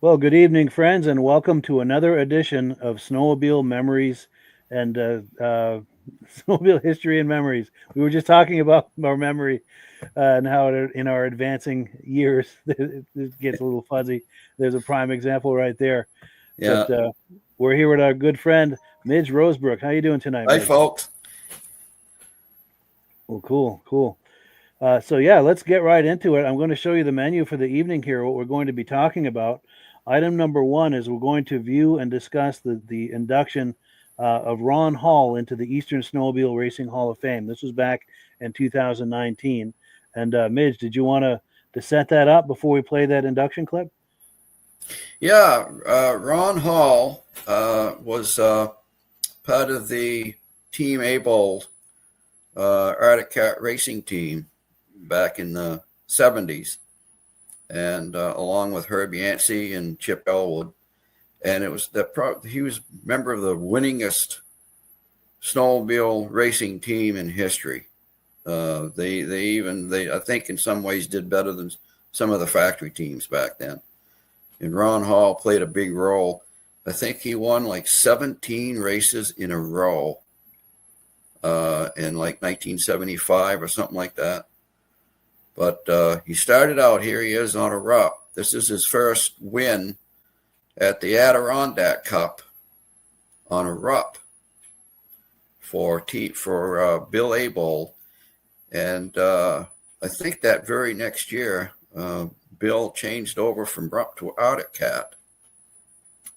Well, good evening, friends, and welcome to another edition of Snowmobile Memories and Snowmobile History and Memories. We were just talking about our memory and how in our advancing years it gets a little fuzzy. There's a prime example right there. Yeah. But we're here with our good friend Midge Rosebrook. How you doing tonight, Hi, Midge? folks. Well, cool. So yeah, let's get right into it. I'm going to show you the menu for the evening here. What we're going to be talking about. Item number one is we're going to view and discuss the induction of Ron Hall into the Eastern Snowmobile Racing Hall of Fame. This was back in 2019. And Midge, did you want to set that up before we play that induction clip? Yeah, Ron Hall was part of the Team Able Arctic Cat racing team back in the 70s, and along with Herb Yancey and Chip Elwood. And it was he was a member of the winningest snowmobile racing team in history. They I think in some ways did better than some of the factory teams back then. And Ron Hall played a big role. I think he won like 17 races in a row in like 1975 or something like that. But he started out, here he is on a RUP. This is his first win at the Adirondack Cup on a RUP for Bill Abel. And I think that very next year, Bill changed over from RUP to Arctic Cat,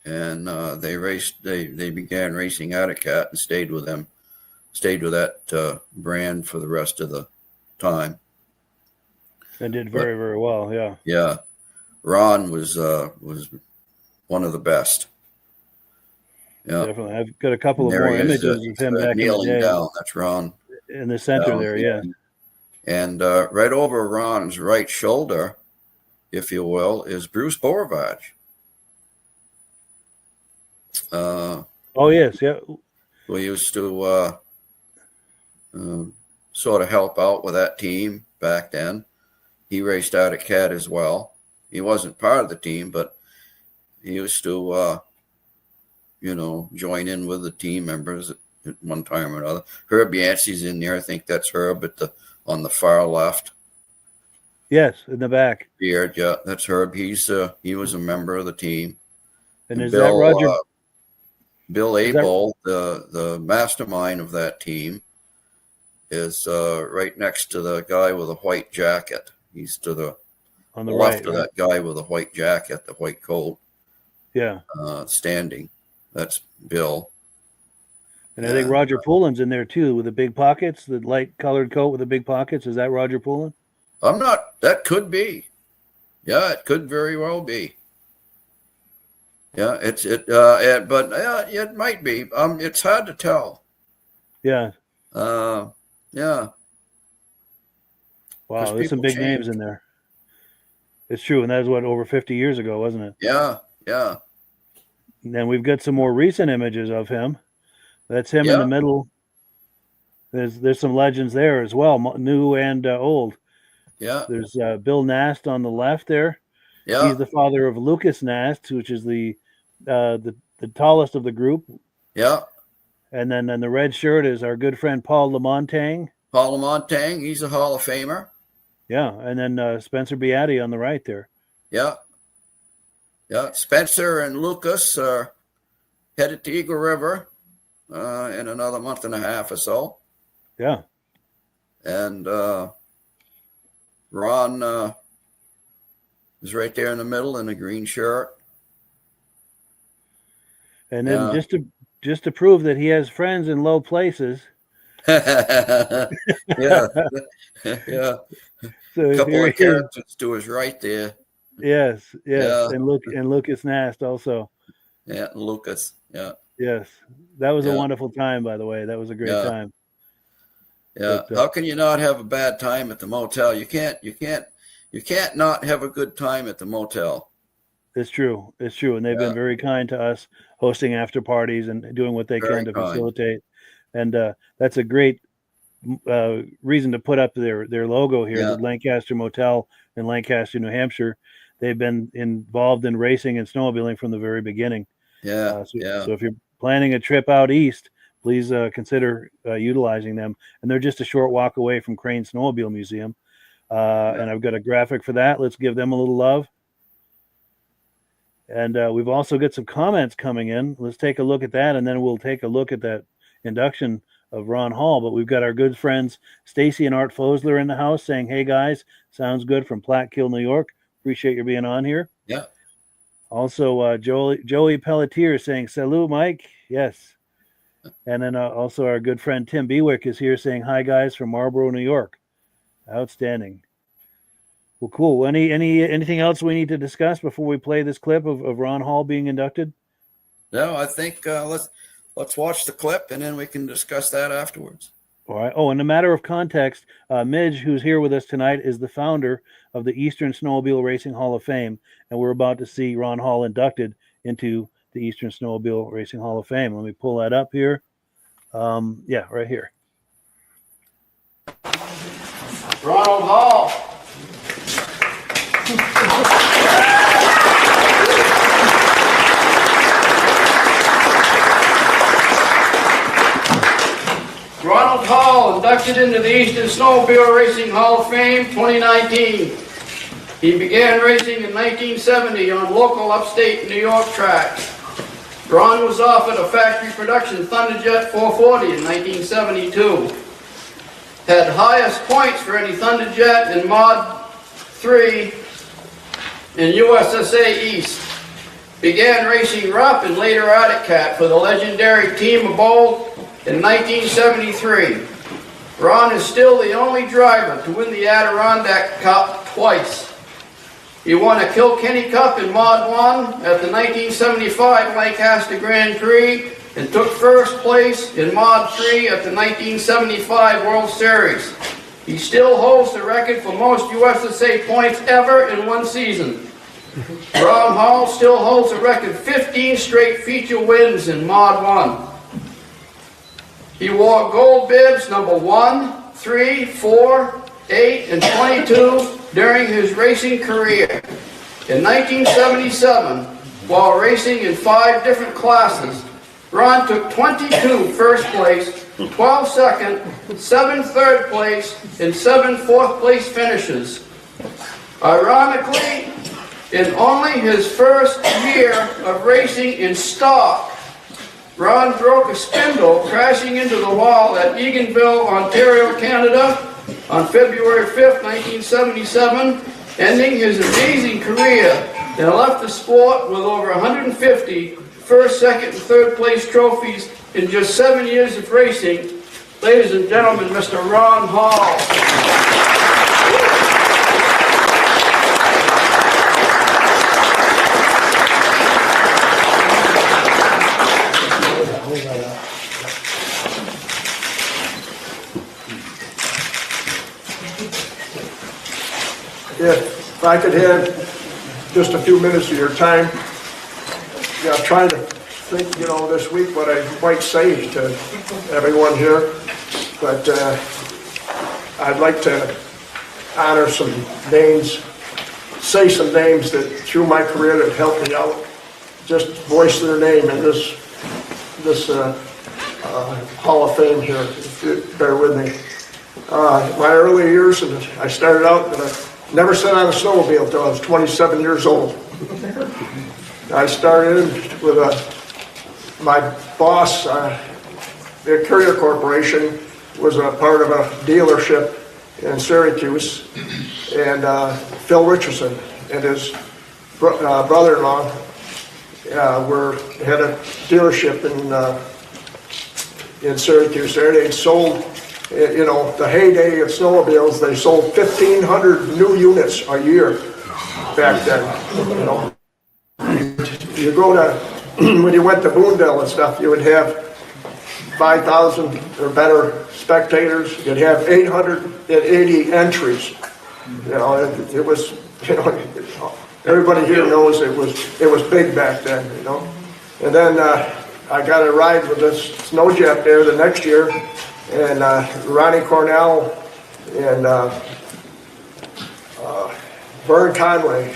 and they began racing Arctic Cat and stayed with that brand for the rest of the time. And did very well. Yeah. Yeah, Ron was one of the best. Yeah, Definitely. I've got a couple of more images of him back kneeling in the day. down. That's Ron In the center there, yeah. And right over Ron's right shoulder, if you will, is Bruce Borovage. Oh yes, yeah. Who used to sort of help out with that team back then. He raced Arctic Cat as well. He wasn't part of the team, but he used to, join in with the team members at one time or another. Herb Yancey's in there. I think that's Herb on the far left. Yes, in the back. Beard, yeah, that's Herb. He was a member of the team. And is that Roger? Bill Abel, the mastermind of that team, is right next to the guy with a white jacket. He's to the on the left right, of that guy with a white jacket, the white coat. Yeah. Standing. That's Bill. And I think Roger Poulin's in there too with the big pockets, the light colored coat with the big pockets. Is that Roger Poulin? That could be. Yeah, it could very well be. Yeah, but it might be. It's hard to tell. Yeah. Yeah. Wow, there's some big names in there. It's true, and that was over 50 years ago, wasn't it? Yeah. And then we've got some more recent images of him. That's him in the middle. There's some legends there as well, new and old. Yeah. There's Bill Nast on the left there. Yeah. He's the father of Lucas Nast, which is the tallest of the group. Yeah. And then the red shirt is our good friend Paul Lamontagne. Paul Lamontagne, he's a Hall of Famer. Yeah, and then Spencer Beatty on the right there. Yeah. Yeah, Spencer and Lucas are headed to Eagle River in another month and a half or so. Yeah. And Ron is right there in the middle in a green shirt. And then just to prove that he has friends in low places. Yeah. So a couple of characters to his right there. Yes. Yeah. And Lucas Nast also. Yeah, Lucas. Yeah. Yes. That was a wonderful time, by the way. That was a great time. Yeah. But, how can you not have a bad time at the motel? You can't not have a good time at the motel. It's true. And they've been very kind to us, hosting after parties and doing what they can to facilitate. And that's a great reason to put up their logo here, the Lancaster Motel in Lancaster, New Hampshire. they've been involved in racing and snowmobiling from the very beginning. Yeah, So if you're planning a trip out east, please consider utilizing them. And they're just a short walk away from Crane Snowmobile Museum. And I've got a graphic for that. Let's give them a little love. And we've also got some comments coming in. Let's take a look at that, and then we'll take a look at that induction of Ron Hall. But we've got our good friends Stacy and Art Fosler in the house saying, "Hey guys, sounds good," from Plattkill, New York. Appreciate your being on here. Yeah. Also, Joey Pelletier saying, "Salut, Mike." Yes. And then also our good friend Tim Bewick is here saying, "Hi guys from Marlborough, New York." Outstanding. Well, cool. Anything else we need to discuss before we play this clip of Ron Hall being inducted? No, I think let's watch the clip and then we can discuss that afterwards. All right. Oh, in a matter of context, Midge, who's here with us tonight, is the founder of the Eastern Snowmobile Racing Hall of Fame, and we're about to see Ron Hall inducted into the Eastern Snowmobile Racing Hall of Fame. Let me pull that up here. Yeah, right here. Ronald Hall. Ronald Hall, inducted into the Eastern Snowmobile Racing Hall of Fame 2019. He began racing in 1970 on local upstate New York tracks. Ron was offered a factory production Thunderjet 440 in 1972. Had highest points for any Thunderjet in Mod 3 in USSA East. Began racing Rupp and later Arctic Cat for the legendary Team of Bold in 1973. Ron is still the only driver to win the Adirondack Cup twice. He won a Kilkenny Cup in Mod 1 at the 1975 Lancaster Grand Prix and took first place in Mod 3 at the 1975 World Series. He still holds the record for most USSA points ever in one season. Ron Hall still holds the record 15 straight feature wins in Mod 1. He wore gold bibs number 1, 3, 4, 8, and 22 during his racing career. In 1977, while racing in 5 different classes, Ron took 22 first place, 12 second, 7 third place, and 7 fourth place finishes. Ironically, in only his first year of racing in stock, Ron broke a spindle crashing into the wall at Eganville, Ontario, Canada on February 5th, 1977, ending his amazing career, and left the sport with over 150 first, second, and third place trophies in just 7 years of racing. Ladies and gentlemen, Mr. Ron Hall. If I could have just a few minutes of your time, I'm trying to think, this week what I might say to everyone here, but I'd like to honor some names, say some names that through my career that helped me out, just voice their name in this Hall of Fame here, if you bear with me. My early years, and I started out, and I never sat on a snowmobile until I was 27 years old. I started with my boss, the Courier Corporation, was a part of a dealership in Syracuse, and Phil Richardson and his brother-in-law had a dealership in Syracuse there. They'd sold, the heyday of snowmobiles, they sold 1,500 new units a year back then. You go to, when you went to Boonville and stuff, you would have 5,000 or better spectators. You'd have 880 entries. It was, everybody here knows it was big back then, And then I got a ride with this Snowjet there the next year, and Ronnie Cornell and Vern Conway,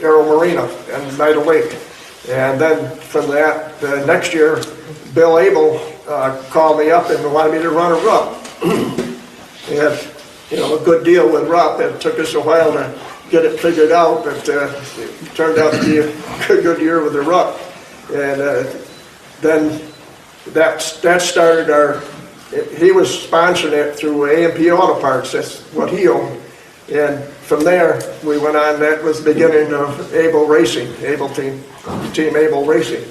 Aero Marina, and Night Lake. And then from that, the next year, Bill Abel called me up and wanted me to run a RUP. And, you know, a good deal with RUP. It took us a while to get it figured out, but it turned out to be a good year with the RUP. And then that started our, he was sponsoring it through A&P Auto Parts. That's what he owned. And from there, we went on. That was the beginning of Able Racing, Able Team Able Racing.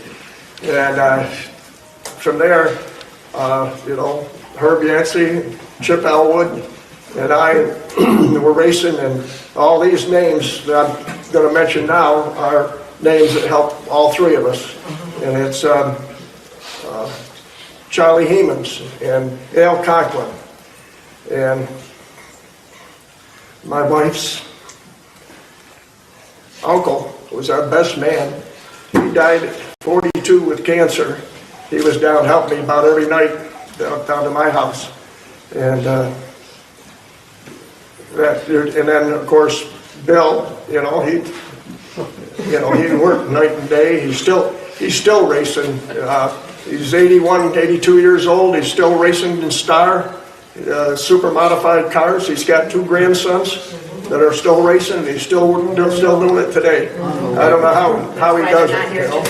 And from there, you know, Herb Yancey, Chip Elwood, and I were racing, and all these names that I'm going to mention now are names that helped all three of us. And it's Charlie Hemans and Al Conklin, and my wife's uncle was our best man. He died at 42 with cancer. He was down helping me about every night down to my house. And then of course Bill, you know, he worked night and day. He's still racing. He's 81, 82 years old. He's still racing in Star, super modified cars. He's got 2 grandsons that are still racing. He's still doing it today. I don't know how he does it, you know.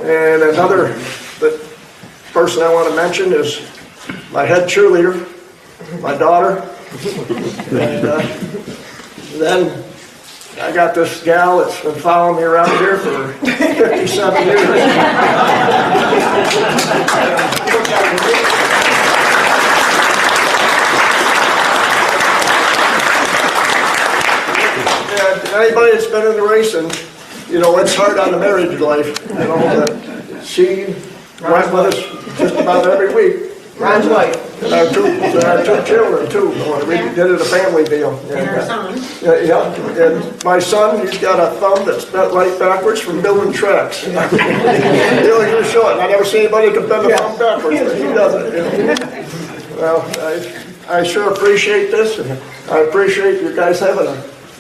And another person I want to mention is my head cheerleader, my daughter. And then I got this gal that's been following me around here for 57 years. And anybody that's been in the racing, you know, it's hard on the marriage life. You know, that she went with us just about every week. Ron's wife. And our two children too. We did it a family deal. And our son. Yeah, and my son, he's got a thumb that's bent right backwards from building tracks. He really show it. I never see anybody can bend a thumb backwards, but he does it. You know? Well, I sure appreciate this, and I appreciate you guys having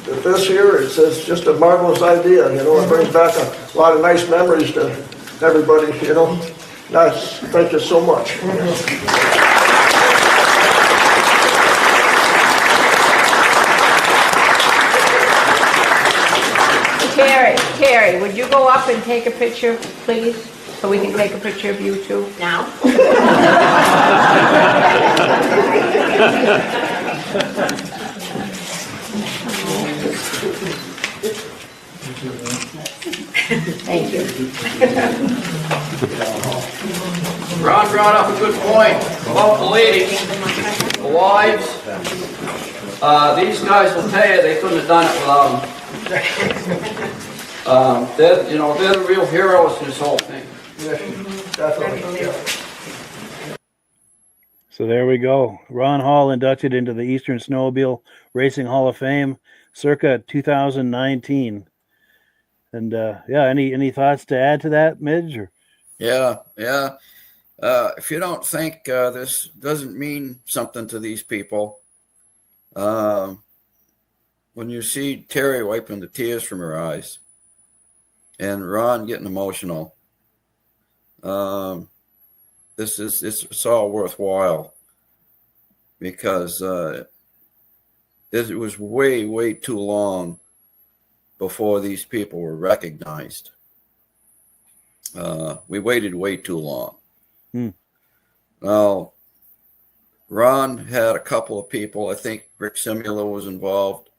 this here. It's just a marvelous idea. You know, it brings back a lot of nice memories to everybody. You know. Nice. Thank you so much. Terry, would you go up and take a picture, please? So we can take a picture of you too? Now? Thank you. Ron brought up a good point about the ladies, the wives. These guys will tell you they couldn't have done it without them. They're the real heroes in this whole thing. Definitely. So there we go. Ron Hall inducted into the Eastern Snowmobile Racing Hall of Fame circa 2019. And any thoughts to add to that, Midge? Or? Yeah. If you don't think this doesn't mean something to these people, when you see Terry wiping the tears from her eyes and Ron getting emotional, it's all worthwhile, because it was way too long before these people were recognized. We waited way too long. Now, Ron had a couple of people. I think Rick Simula was involved,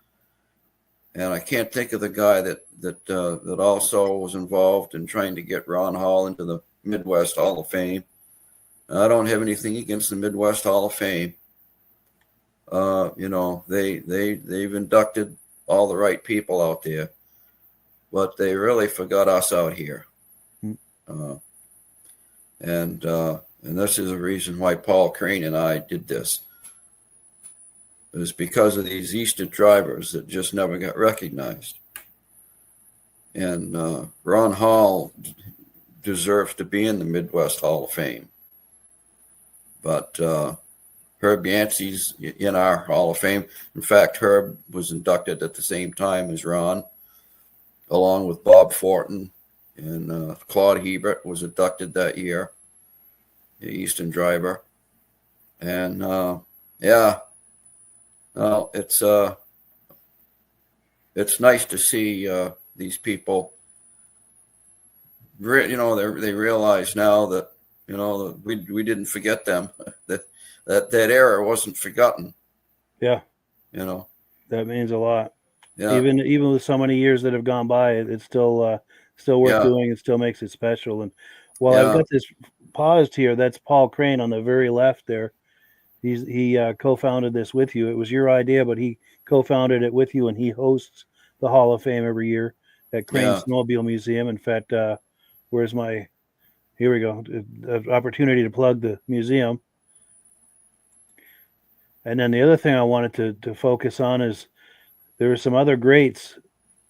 and I can't think of the guy that also was involved in trying to get Ron Hall into the Midwest Hall of Fame. I don't have anything against the Midwest Hall of Fame. They've inducted all the right people out there, but they really forgot us out here. And this is the reason why Paul Crane and I did this. It was because of these Eastern drivers that just never got recognized. And Ron Hall deserves to be in the Midwest Hall of Fame. But Herb Yancey's in our Hall of Fame. In fact, Herb was inducted at the same time as Ron, along with Bob Fortin, and Claude Hebert was inducted that year, the Eastern driver. And yeah, well, it's nice to see these people. You know, they realize now that, you know, we didn't forget them. that era wasn't forgotten. Yeah, You know, that means a lot. yeah, Even with so many years that have gone by, it's still worth Yeah. doing. It still makes it special. And while I've Yeah. got this paused here, that's Paul Crane on the very left there. He co-founded this with you. It was your idea, but he co-founded it with you, and he hosts the Hall of Fame every year at Crane Yeah. Snowmobile Museum. In fact, where's my? Here we go. Opportunity to plug the museum. And then the other thing I wanted to focus on is there are some other greats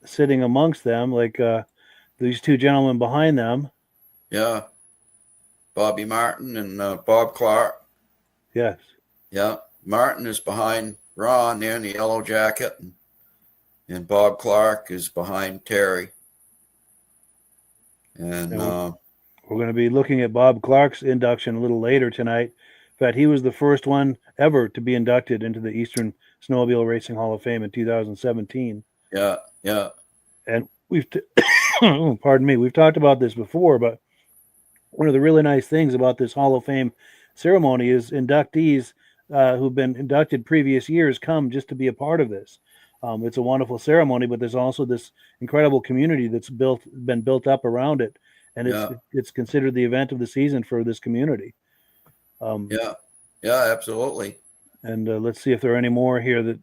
sitting amongst them, like these two gentlemen behind them. Yeah. Bobby Martin and Bob Clark. Yes. Yeah. Martin is behind Ron there in the yellow jacket, and Bob Clark is behind Terry. And we're going to be looking at Bob Clark's induction a little later tonight. In fact, he was the first one ever to be inducted into the Eastern Snowmobile Racing Hall of Fame in 2017. Yeah. Yeah. And pardon me, we've talked about this before, but one of the really nice things about this Hall of Fame ceremony is inductees who've been inducted previous years come just to be a part of this. It's a wonderful ceremony, but there's also this incredible community that's been built up around it, and it's considered the event of the season for this community. Yeah, absolutely. And let's see if there are any more here that.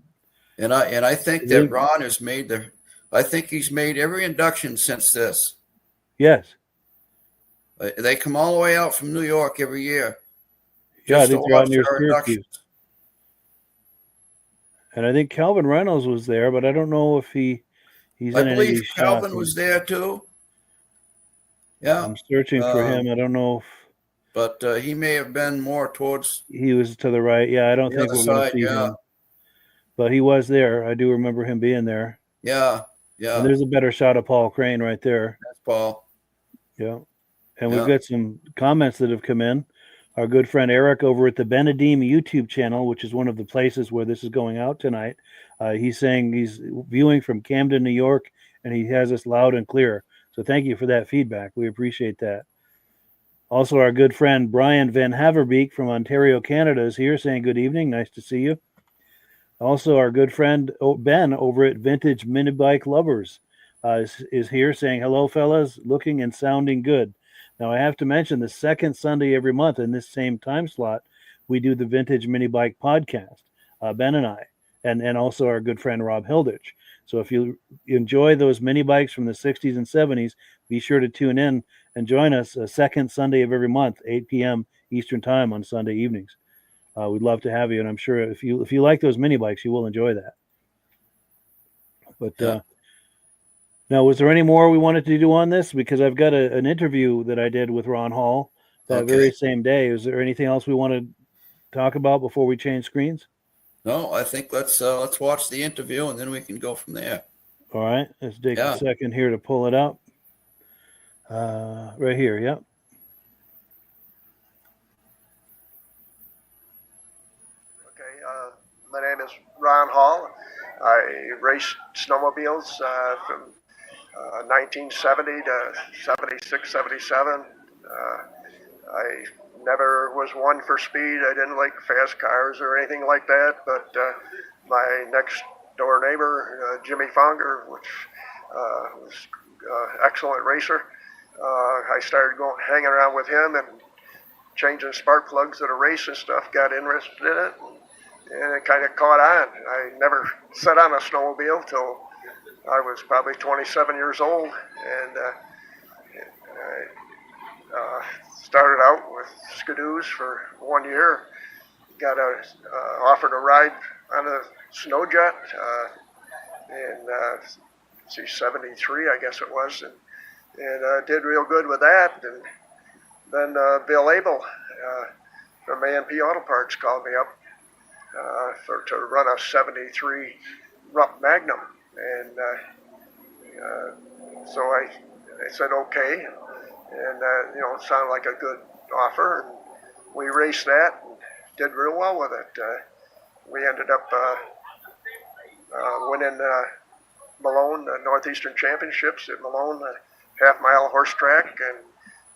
And I think that Ron has made I think he's made every induction since this. Yes. They come all the way out from New York every year. Yeah, I think they're out near Syracuse. And I think Calvin Reynolds was there, but I don't know if he's in any of these shots. Calvin was there too. Yeah. I'm searching for him. I don't know if. But he may have been more towards. He was to the right. Yeah, I don't think we're going to see him. But he was there. I do remember him being there. Yeah, yeah. And there's a better shot of Paul Crane right there. That's Paul. Yeah. And we've got some comments that have come in. Our good friend Eric over at the Benedim YouTube channel, which is one of the places where this is going out tonight. He's saying he's viewing from Camden, New York, and he has us loud and clear. So thank you for that feedback. We appreciate that. Also, our good friend Brian Van Haverbeek from Ontario, Canada is here saying good evening. Nice to see you. Also, our good friend Ben over at Vintage Minibike Lovers is here saying hello, fellas, looking and sounding good. Now, I have to mention the second Sunday every month in this same time slot, we do the Vintage Minibike podcast, Ben and I, and also our good friend Rob Hilditch. So if you enjoy those mini bikes from the 60s and 70s, be sure to tune in and join us a second Sunday of every month, 8 p.m. Eastern time on Sunday evenings. We'd love to have you, and I'm sure if you like those mini bikes, you will enjoy that. But now, was there any more we wanted to do on this? Because I've got an interview that I did with Ron Hall that very same day. Is there anything else we want to talk about before we change screens? No, I think let's watch the interview and then we can go from there. All right, let's take a second here to pull it up. Right here, yep. Okay, my name is Ron Hall. I raced snowmobiles from 1970 to 76, 77. I never was one for speed. I didn't like fast cars or anything like that, but my next door neighbor, Jimmy Fonger, which was an excellent racer, I started hanging around with him and changing spark plugs at a race and stuff, got interested in it, and it kind of caught on. I never sat on a snowmobile till I was probably 27 years old, and I started out with skidoos for 1 year. Got offered a ride on a snowjet in 73, I guess it was, and did real good with that. And then Bill Abel from A&P Auto Parts called me up to run a 73 Rupp Magnum, and so I said okay, and it sounded like a good offer, and we raced that and did real well with it. We ended up winning Malone Northeastern Championships at Malone, half-mile horse track, and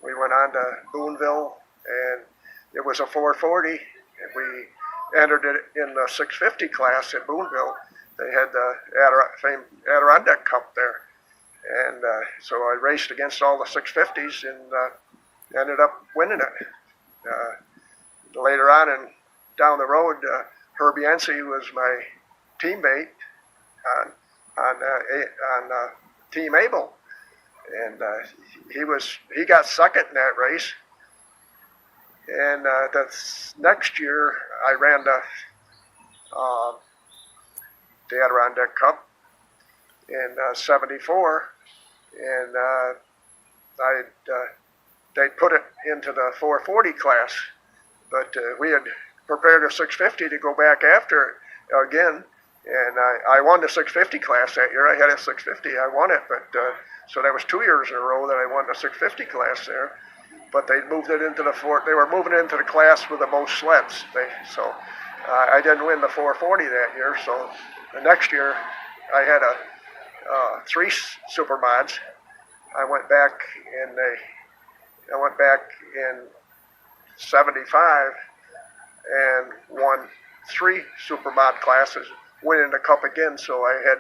we went on to Boonville, and it was a 440. And we entered it in the 650 class at Boonville. They had the famed Adirondack Cup there, and so I raced against all the 650s and ended up winning it. Later on and down the road, Herbie Yancey was my teammate on Team Able, and he got second in that race. And that's next year I ran the Adirondack Cup in '74, and they put it into the 440 class, but we had prepared a 650 to go back after it again, and I won the 650 class that year. I had a 650, I won it, but so that was 2 years in a row that I won the 650 class there. But they moved it into they were moving it into the class with the most sleds. So I didn't win the 440 that year. So the next year I had 3 supermods. I went back in '75 and won 3 supermod classes, winning the cup again. So I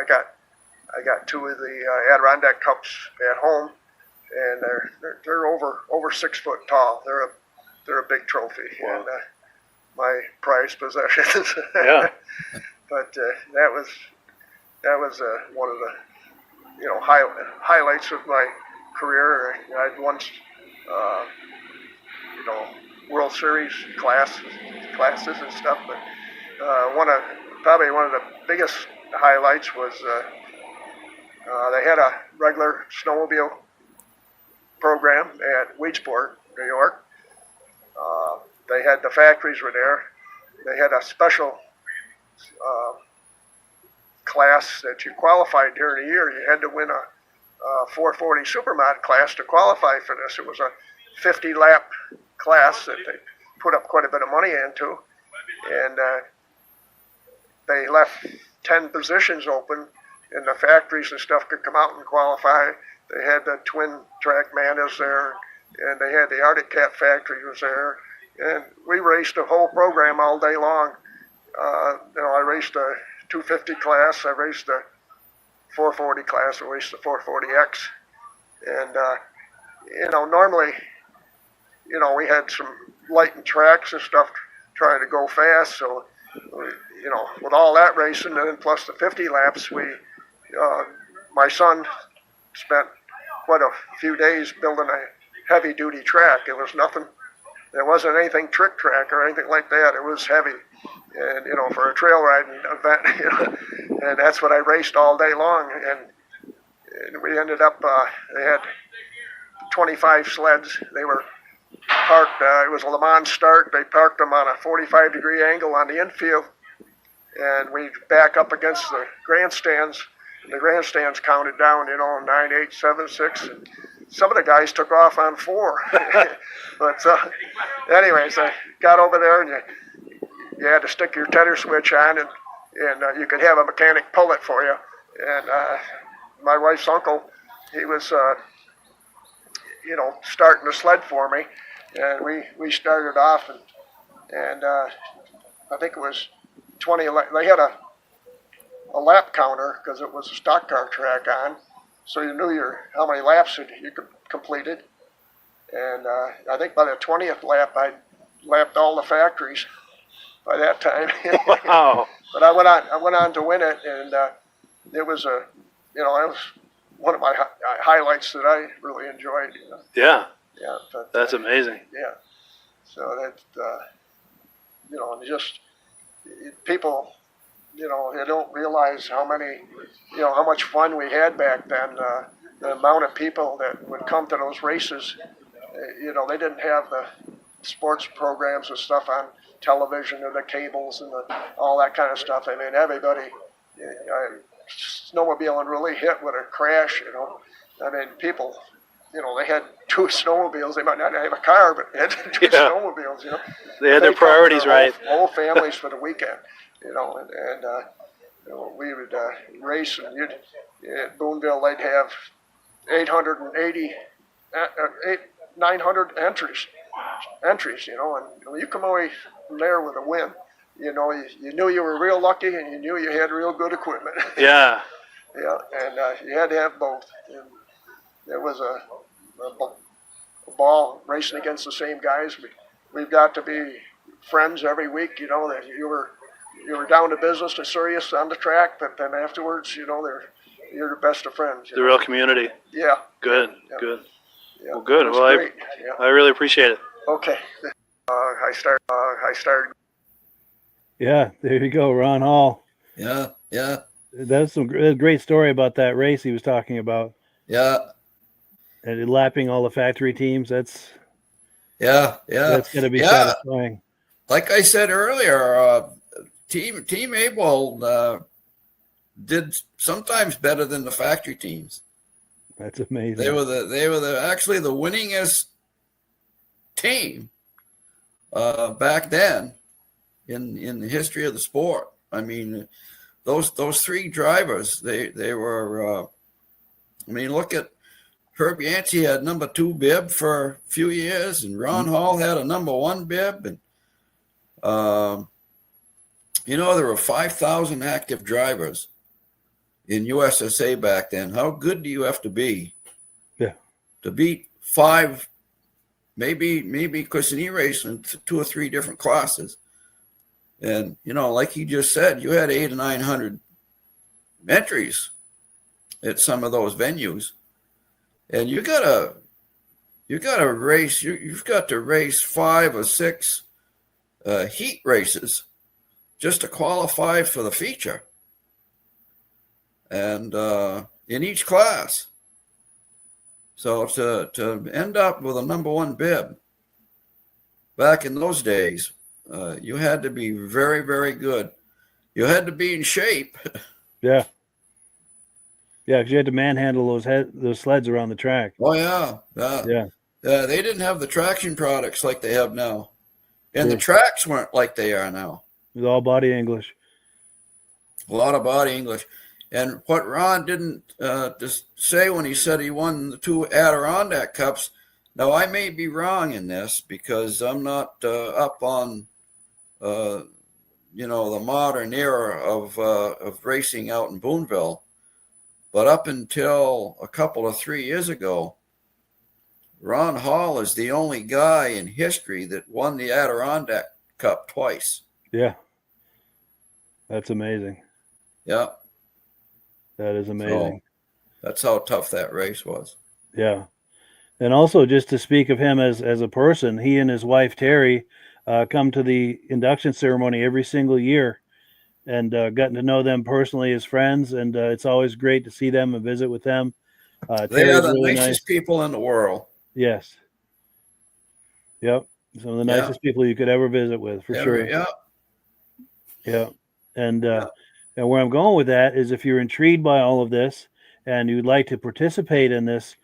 got 2 of the Adirondack Cups at home. And they're over 6 foot tall. They're a big trophy. Wow. And my prized possessions. Yeah. But that was one of the highlights of my career. I'd won World Series classes and stuff. But probably one of the biggest highlights was they had a regular snowmobile program at Weedsport, New York. They had the factories were there. They had a special class that you qualified during the year. You had to win a 440 Supermod class to qualify for this. It was a 50 lap class that they put up quite a bit of money into, and they left 10 positions open, and the factories and stuff could come out and qualify. They had the twin track Manas there, and they had the Arctic Cat factory was there, and we raced the whole program all day long. I raced the 250 class, I raced the 440 class, I raced the 440X, and normally, we had some lightened tracks and stuff trying to go fast, so with all that racing, and then plus the 50 laps, my son spent quite a few days building a heavy duty track. It was nothing, there wasn't anything trick track or anything like that. It was heavy, and for a trail riding event, and that's what I raced all day long. And we ended up, they had 25 sleds. They were parked, it was a Le Mans start. They parked them on a 45-degree angle on the infield, and we back up against the grandstands. The grandstands counted down, 9, 8, 7, 6, and some of the guys took off on 4. But anyways, I got over there, and you had to stick your tether switch on, and you could have a mechanic pull it for you. And my wife's uncle, he was, starting the sled for me, and we started off, and I think it was 20. They had a lap counter because it was a stock car track on, so you knew how many laps you completed. And I think by the 20th lap, I lapped all the factories by that time. Wow! But I went on to win it, and it was it was one of my highlights that I really enjoyed. Yeah. Yeah. But, That's amazing. Yeah. So that just people. They don't realize how much fun we had back then. The amount of people that would come to those races, they didn't have the sports programs and stuff on television and the cables and all that kind of stuff. I mean, everybody, snowmobiling really hit with a crash, you know. I mean, people, you know, they had 2 snowmobiles. They might not have a car, but they had 2 snowmobiles, you know. They had their priorities right. Whole families for the weekend, you know, and you know, we would race, and at Boonville, they'd have 900 entries, you know, and when you come away from there with a win, you know, you knew you were real lucky, and you knew you had real good equipment. Yeah. Yeah, and you had to have both. And it was a ball racing against the same guys. We've got to be friends every week, you know, that you were down to business and serious on the track, but then afterwards, you know, you're the best of friends. The real community. Yeah. Good, Yeah. good. Yeah. Well, good. Well, I really appreciate it. Okay. I started. Yeah, there you go, Ron Hall. Yeah, yeah, That's some great story about that race he was talking about. yeah, And lapping all the factory teams. That's yeah. going to be Yeah. satisfying. Like I said earlier, Team Abel did sometimes better than the factory teams. That's amazing. They were actually the winningest team back then in the history of the sport. I mean, those 3 drivers, they were. I mean, look at Herb Yancey had number 2 bib for a few years, and Ron Hall had a number 1 bib, and you know, there were 5,000 active drivers in USSA back then. How good do you have to be? Yeah. To beat 5, maybe because in e-racing 2 or 3 different classes. And, you know, like he just said, you had 800 or 900 entries at some of those venues. And you gotta race, you've got to race 5 or 6 heat races just to qualify for the feature. And in each class. So to end up with a number 1 bib back in those days, you had to be very, very good. You had to be in shape. Yeah. Yeah, because you had to manhandle those sleds around the track. Oh, yeah. Yeah. They didn't have the traction products like they have now. And the tracks weren't like they are now. With all body English. A lot of body English. And what Ron didn't just say when he said he won the 2 Adirondack Cups, now I may be wrong in this because I'm not up on, you know, the modern era of racing out in Boonville. But up until a couple of 3 years ago, Ron Hall is the only guy in history that won the Adirondack Cup twice. Yeah. That's amazing. Yeah. That is amazing. So that's how tough that race was. Yeah. And also, just to speak of him as a person, he and his wife, Terry, come to the induction ceremony every single year, and gotten to know them personally as friends. And it's always great to see them and visit with them. They Terry's are the really nicest people in the world. Yes. Yep. Some of the nicest people you could ever visit with, for sure. Yeah. Yeah. And where I'm going with that is, if you're intrigued by all of this and you'd like to participate in this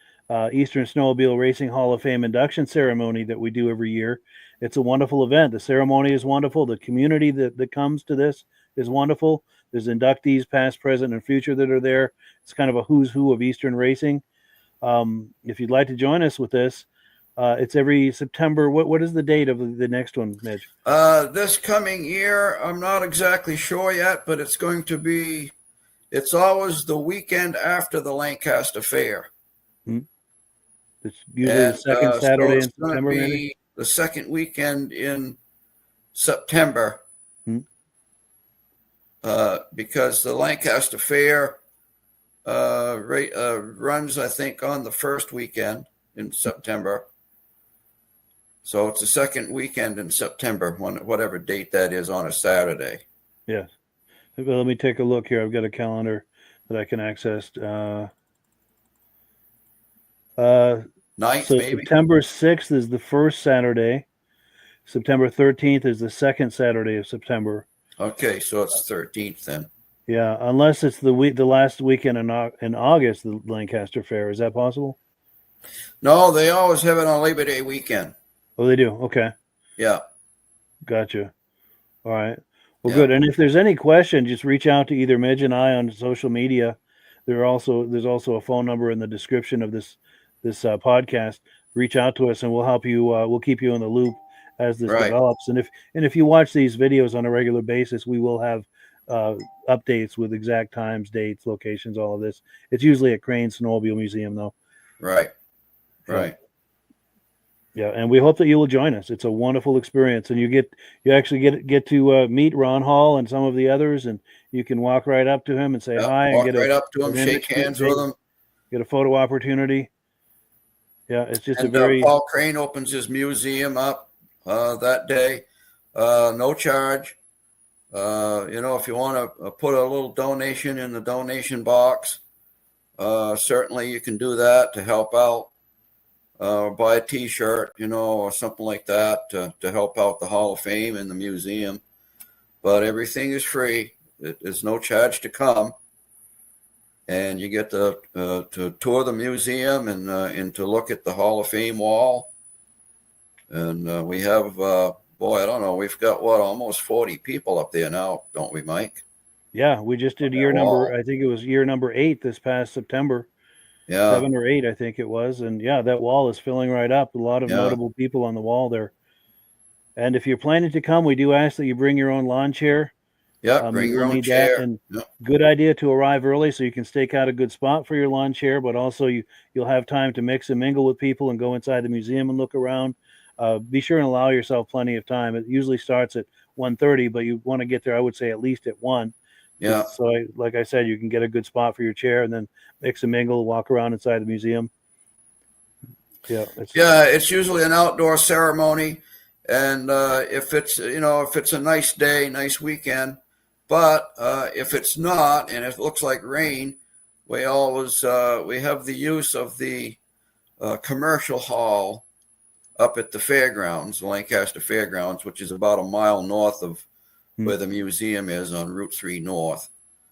Eastern Snowmobile Racing Hall of Fame induction ceremony that we do every year, it's a wonderful event. The ceremony is wonderful. The community that comes to this is wonderful. There's inductees past, present, and future that are there. It's kind of a who's who of Eastern racing. If you'd like to join us with this, it's every September. What is the date of the next one, Midge? This coming year, I'm not exactly sure yet, but it's going to be, it's always the weekend after the Lancaster Fair. It's usually the second Saturday in September, be maybe? The second weekend in September. Because the Lancaster Fair runs, I think, on the first weekend in September. So it's the second weekend in September, whatever date that is, on a Saturday. Yes. Let me take a look here. I've got a calendar that I can access. Ninth, So maybe? September 6th is the first Saturday. September 13th is the second Saturday of September. Okay, so it's 13th then. Yeah, unless it's the last weekend in August, the Lancaster Fair. Is that possible? No, they always have it on Labor Day weekend. Oh, they do. Okay, Yeah. gotcha. All right. Well, Yeah. good. And if there's any question, just reach out to either Midge and I on social media. There's also a phone number in the description of this podcast. Reach out to us, and we'll help you. We'll keep you in the loop as this Right. develops. And if you watch these videos on a regular basis, we will have updates with exact times, dates, locations, all of this. It's usually at Crane Snowmobile Museum, though. Right. Yeah. Right. Yeah, and we hope that you will join us. It's a wonderful experience, and you actually get to meet Ron Hall and some of the others, and you can walk right up to him and say hi and Walk get right up to him, an shake image, hands with him. get a photo opportunity. Yeah, it's just And a very Paul Crane opens his museum up that day. No charge. If you want to put a little donation in the donation box, certainly you can do that to help out. Buy a T-shirt, or something like that to help out the Hall of Fame and the museum. But everything is free. There's no charge to come, and you get to tour the museum and to look at the Hall of Fame wall. And we have, I don't know, we've got almost 40 people up there now, don't we, Mike? Yeah, we just did I think it was year number 8 this past September. Yeah. 7 or 8, I think it was. And yeah, that wall is filling right up. A lot of notable people on the wall there. And if you're planning to come, we do ask that you bring your own lawn chair. Yeah, bring your own chair. And good idea to arrive early so you can stake out a good spot for your lawn chair, but also you'll have time to mix and mingle with people and go inside the museum and look around. Be sure and allow yourself plenty of time. It usually starts at 1:30, but you want to get there, I would say, at least at 1. Yeah. So, like I said, you can get a good spot for your chair and then mix and mingle, walk around inside the museum. Yeah. It's usually an outdoor ceremony. And if it's a nice day, nice weekend, but if it's not, and it looks like rain, we have the use of the commercial hall up at the fairgrounds, the Lancaster Fairgrounds, which is about a mile north of where the museum is on Route 3 North.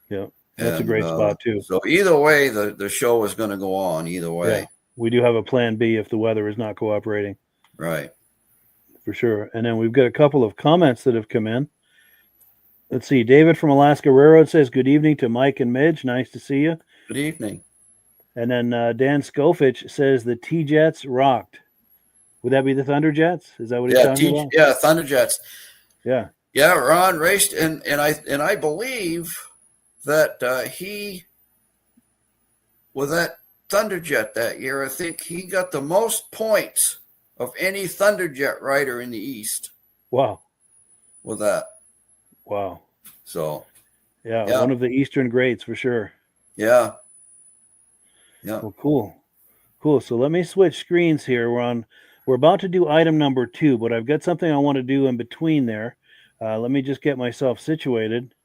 Yeah, that's a great spot too. So either way, the show is going to go on either way. Yeah. We do have a plan B if the weather is not cooperating. Right. For sure. And then we've got a couple of comments that have come in. Let's see. David from Alaska Railroad says, good evening to Mike and Midge. Nice to see you. Good evening. And then Dan Skofich says the T-Jets rocked. Would that be the Thunder Jets? Is that what he's talking about? Yeah, Thunder Jets. Yeah. Yeah, Ron raced, and I believe that he, with that Thunderjet that year, I think he got the most points of any Thunderjet rider in the East. Wow. With that. Wow. So. Yeah, one of the Eastern greats for sure. Yeah. Yeah. Well, cool. So let me switch screens here. We're about to do item number 2, but I've got something I want to do in between there. Let me just get myself situated.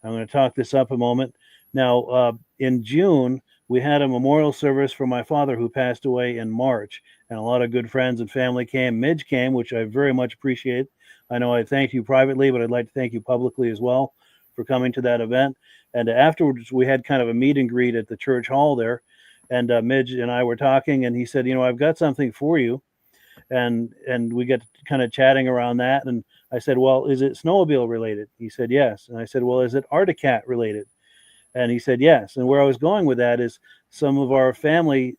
I'm going to talk this up a moment. Now, in June, we had a memorial service for my father who passed away in March, and a lot of good friends and family came. Midge came, which I very much appreciate. I know I thanked you privately, but I'd like to thank you publicly as well for coming to that event. And afterwards, we had kind of a meet and greet at the church hall there, and Midge and I were talking, and he said, I've got something for you. And we got kind of chatting around that, and I said, well, is it snowmobile related? He said, yes. And I said, well, is it Arctic related? And he said, yes. And where I was going with that is some of our family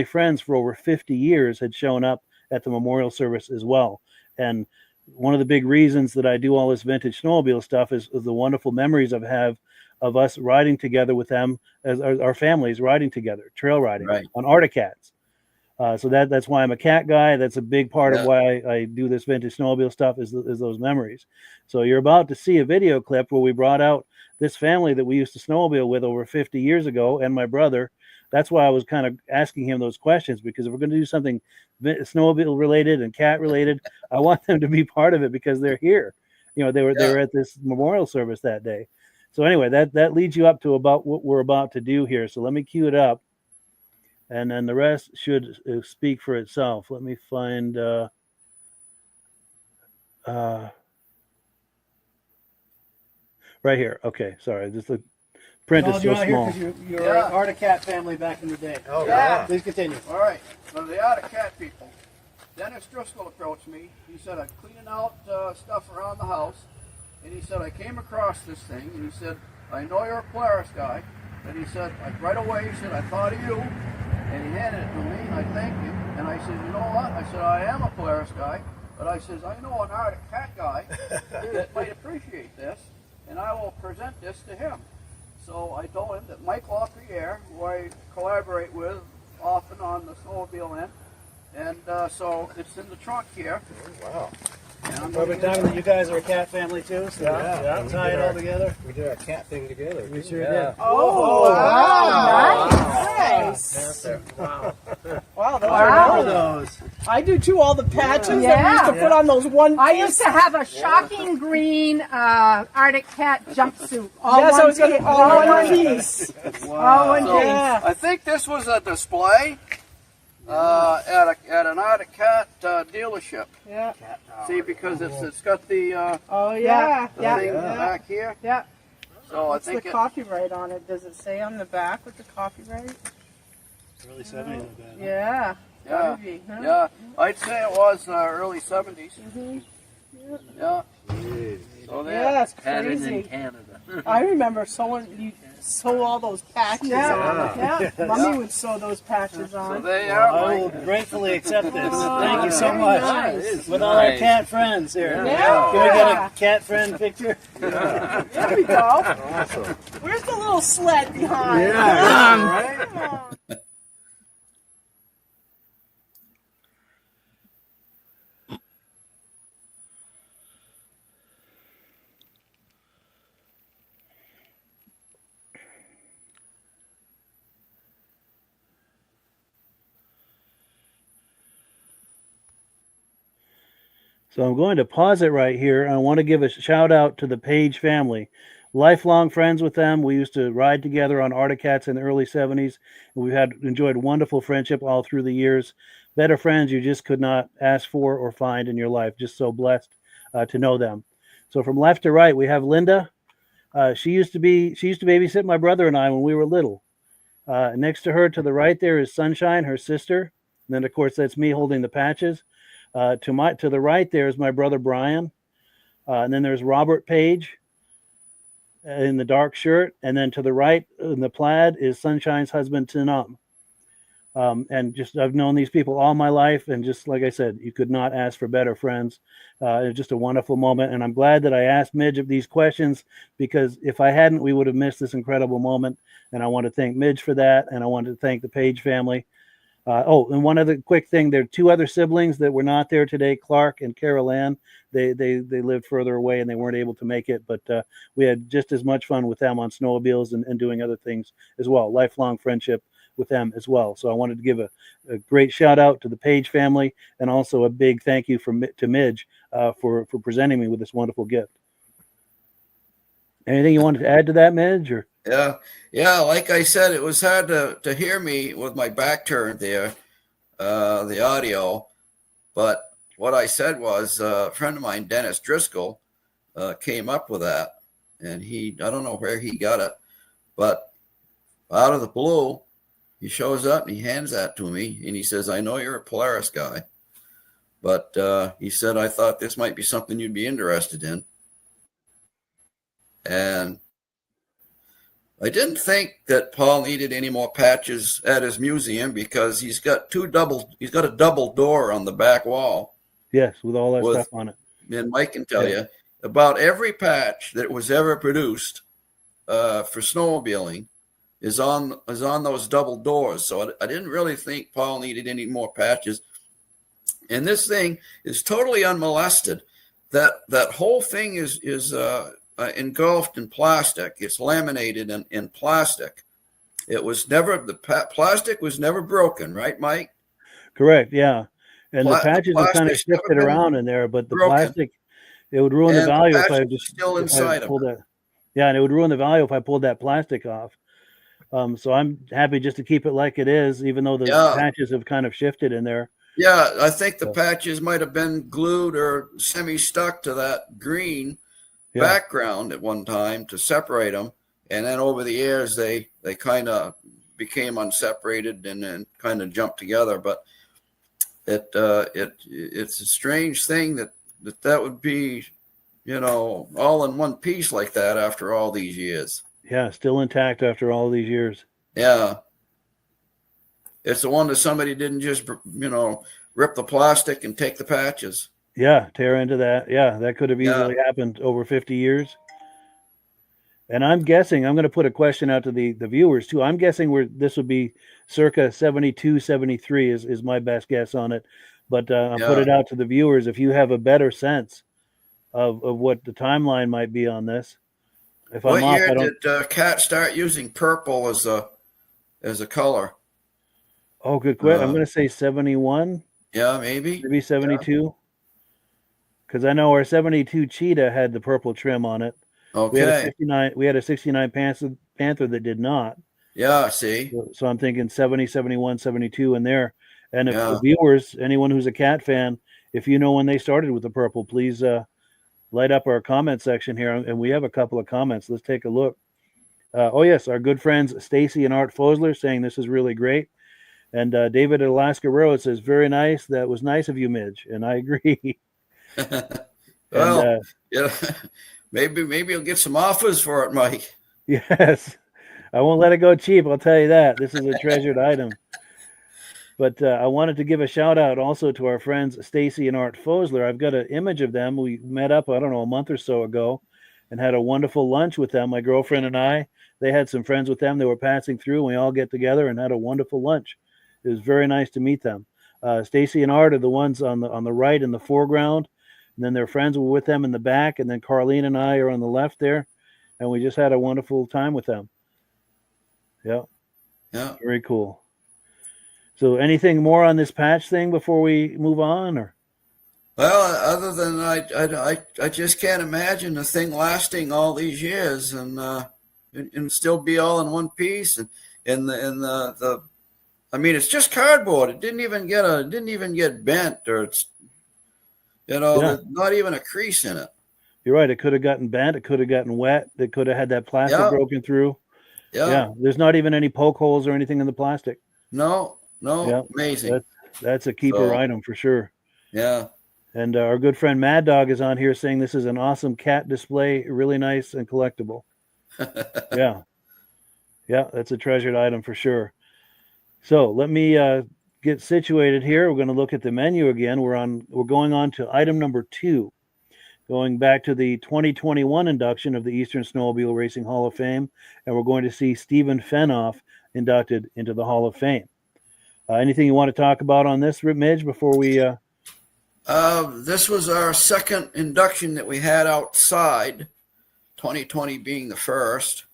friends for over 50 years had shown up at the memorial service as well. And one of the big reasons that I do all this vintage snowmobile stuff is the wonderful memories I have of us riding together with them, as our families riding together, trail riding on Arctic. So that's why I'm a cat guy. That's a big part of why I do this vintage snowmobile stuff is those memories. So you're about to see a video clip where we brought out this family that we used to snowmobile with over 50 years ago, and my brother. That's why I was kind of asking him those questions, because if we're going to do something snowmobile related and cat related, I want them to be part of it because they're here. They were at this memorial service that day. So anyway, that leads you up to about what we're about to do here. So let me cue it up. And then the rest should speak for itself. Let me find Right here. Okay, sorry. Just the print is so small. You were an Arctic Cat family back in the day. Oh, yeah. Please continue. All right. So the Arctic Cat people. Dennis Driscoll approached me. He said, I'm cleaning out stuff around the house. And he said, I came across this thing. And he said, I know you're a Polaris guy. And he said, right away, he said, I thought of you. And he handed it to me, and I thanked him. And I said, you know what? I said, I am a Polaris guy. But I says, I know an Arctic Cat guy that might appreciate this. And I will present this to him. So I told him that Mike LaPIERRE, who I collaborate with often on the snowmobile end, and so it's in the trunk here. Wow. Perfect time that you guys are a cat family too, so Yeah. tie it all together. We did our cat thing together. We sure did. Oh, wow, nice. Wow. Wow, those Wow. are Remember those? I do too. All the patches that we used Yeah. to put on those one. I used to have a shocking green Arctic Cat jumpsuit. All Yes, one I was going piece. to all one piece. All one So, piece. Yeah. I think this was a display at an Arctic Cat dealership. Yeah. See, because it's got the Oh yeah. thing Yeah. back here. Yeah. So What's I think the copyright on it? Does it say on the back what the copyright? Early 70s. like that, huh? Yeah. Yeah, Gotta be, huh? yeah. I'd say it was early 70s. Yeah. So there. Yeah, it's crazy. I remember you sew all those patches on. Yeah. Mommy would sew those patches So on. they I are. will gratefully accept this. Oh, Thank you so very much. nice. With all our cat friends here. Yeah. Can we get a cat friend picture? There we go. Where's the little sled behind? Come on. So I'm going to pause it right here. I want to give a shout out to the Page family. Lifelong friends with them. We used to ride together on Arctic Cats in the early 70s. And we've enjoyed wonderful friendship all through the years. Better friends you just could not ask for or find in your life. Just so blessed to know them. So from left to right, we have Linda. She used to babysit my brother and I when we were little. Next to her to the right there is Sunshine, her sister. And then of course that's me holding the patches. To the right there is my brother Brian, and then there's Robert Page in the dark shirt, and then to the right in the plaid is Sunshine's husband Fenoff. And just I've known these people all my life, and just like I said, you could not ask for better friends. It was just a wonderful moment, and I'm glad that I asked Midge these questions, because if I hadn't, we would have missed this incredible moment. And I want to thank Midge for that, and I want to thank the Page family. And one other quick thing, there are two other siblings that were not there today, Clark and Carol Ann. They lived further away and they weren't able to make it, but we had just as much fun with them on snowmobiles and doing other things as well. Lifelong friendship with them as well. So I wanted to give a great shout out to the Page family, and also a big thank you to Midge for presenting me with this wonderful gift. Anything you wanted to add to that, Midge? Or? Yeah. Like I said, it was hard to hear me with my back turned there, the audio. But what I said was a friend of mine, Dennis Driscoll, came up with that. And I don't know where he got it, but out of the blue, he shows up and he hands that to me. And he says, I know you're a Polaris guy, but he said, I thought this might be something you'd be interested in. And I didn't think that Paul needed any more patches at his museum, because he's got a double door on the back wall. Yes, with all that stuff on it. And Mike can tell you about every patch that was ever produced for snowmobiling is on those double doors. So I didn't really think Paul needed any more patches. And this thing is totally unmolested. That whole thing is engulfed in plastic. It's laminated in plastic. The plastic was never broken, right, Mike? Correct. Yeah. And the patches are kind of shifted around in there, but the plastic, it would ruin the value if I just still inside of it. Yeah, and it would ruin the value if I pulled that plastic off. So I'm happy just to keep it like it is, even though the patches have kind of shifted in there. Yeah, I think the patches might have been glued or semi-stuck to that green background at one time to separate them, and then over the years they kind of became unseparated and then kind of jumped together. But it's a strange thing that would be, all in one piece like that after all these years. Yeah, still intact after all these years. Yeah. It's the one that somebody didn't just, rip the plastic and take the patches. Yeah, tear into that. Yeah, that could have easily happened over 50 years. And I'm guessing, I'm going to put a question out to the viewers too. I'm guessing this would be circa 72, 73 is my best guess on it. But I'll put it out to the viewers. If you have a better sense of what the timeline might be on this. If What I'm off, year did Cat start using purple as a color? Oh, good question. I'm going to say 71. Yeah, maybe 72. Because I know our 72 Cheetah had the purple trim on it. Okay. We had a 69 Panther that did not. Yeah, see. So I'm thinking 70, 71, 72 in there. And if the viewers, anyone who's a Cat fan, if you know when they started with the purple, please light up our comment section here. And we have a couple of comments. Let's take a look. Oh, yes, our good friends Stacy and Art Fosler saying this is really great. And David at Alaska Road says, very nice. That was nice of you, Midge. And I agree. Well, maybe you'll get some offers for it, Mike. Yes. I won't let it go cheap. I'll tell you that. This is a treasured item. But I wanted to give a shout out also to our friends Stacy and Art Fosler. I've got an image of them. We met up, I don't know, a month or so ago and had a wonderful lunch with them. My girlfriend and I, they had some friends with them. They were passing through and we all get together and had a wonderful lunch. It was very nice to meet them. Stacy and Art are the ones on the right in the foreground. And then their friends were with them in the back. And then Carlene and I are on the left there. And we just had a wonderful time with them. Yeah. Yeah. Very cool. So anything more on this patch thing before we move on? Or? Well, other than I just can't imagine the thing lasting all these years and still be all in one piece. And the I mean, it's just cardboard. It didn't even get bent, or it's, there's not even a crease in it. You're right. It could have gotten bent. It could have gotten wet. It could have had that plastic broken through. Yeah. There's not even any poke holes or anything in the plastic. No. Amazing. That's a keeper item for sure. Yeah. And our good friend Mad Dog is on here saying this is an awesome cat display, really nice and collectible. Yeah, that's a treasured item for sure. So let me get situated here. We're going to look at the menu again. We're going on to item number 2, going back to the 2021 induction of the Eastern Snowmobile Racing Hall of Fame, and we're going to see Stephen Fenoff inducted into the Hall of Fame. Anything you want to talk about on this, Midge, before we? This was our second induction that we had outside, 2020 being the first.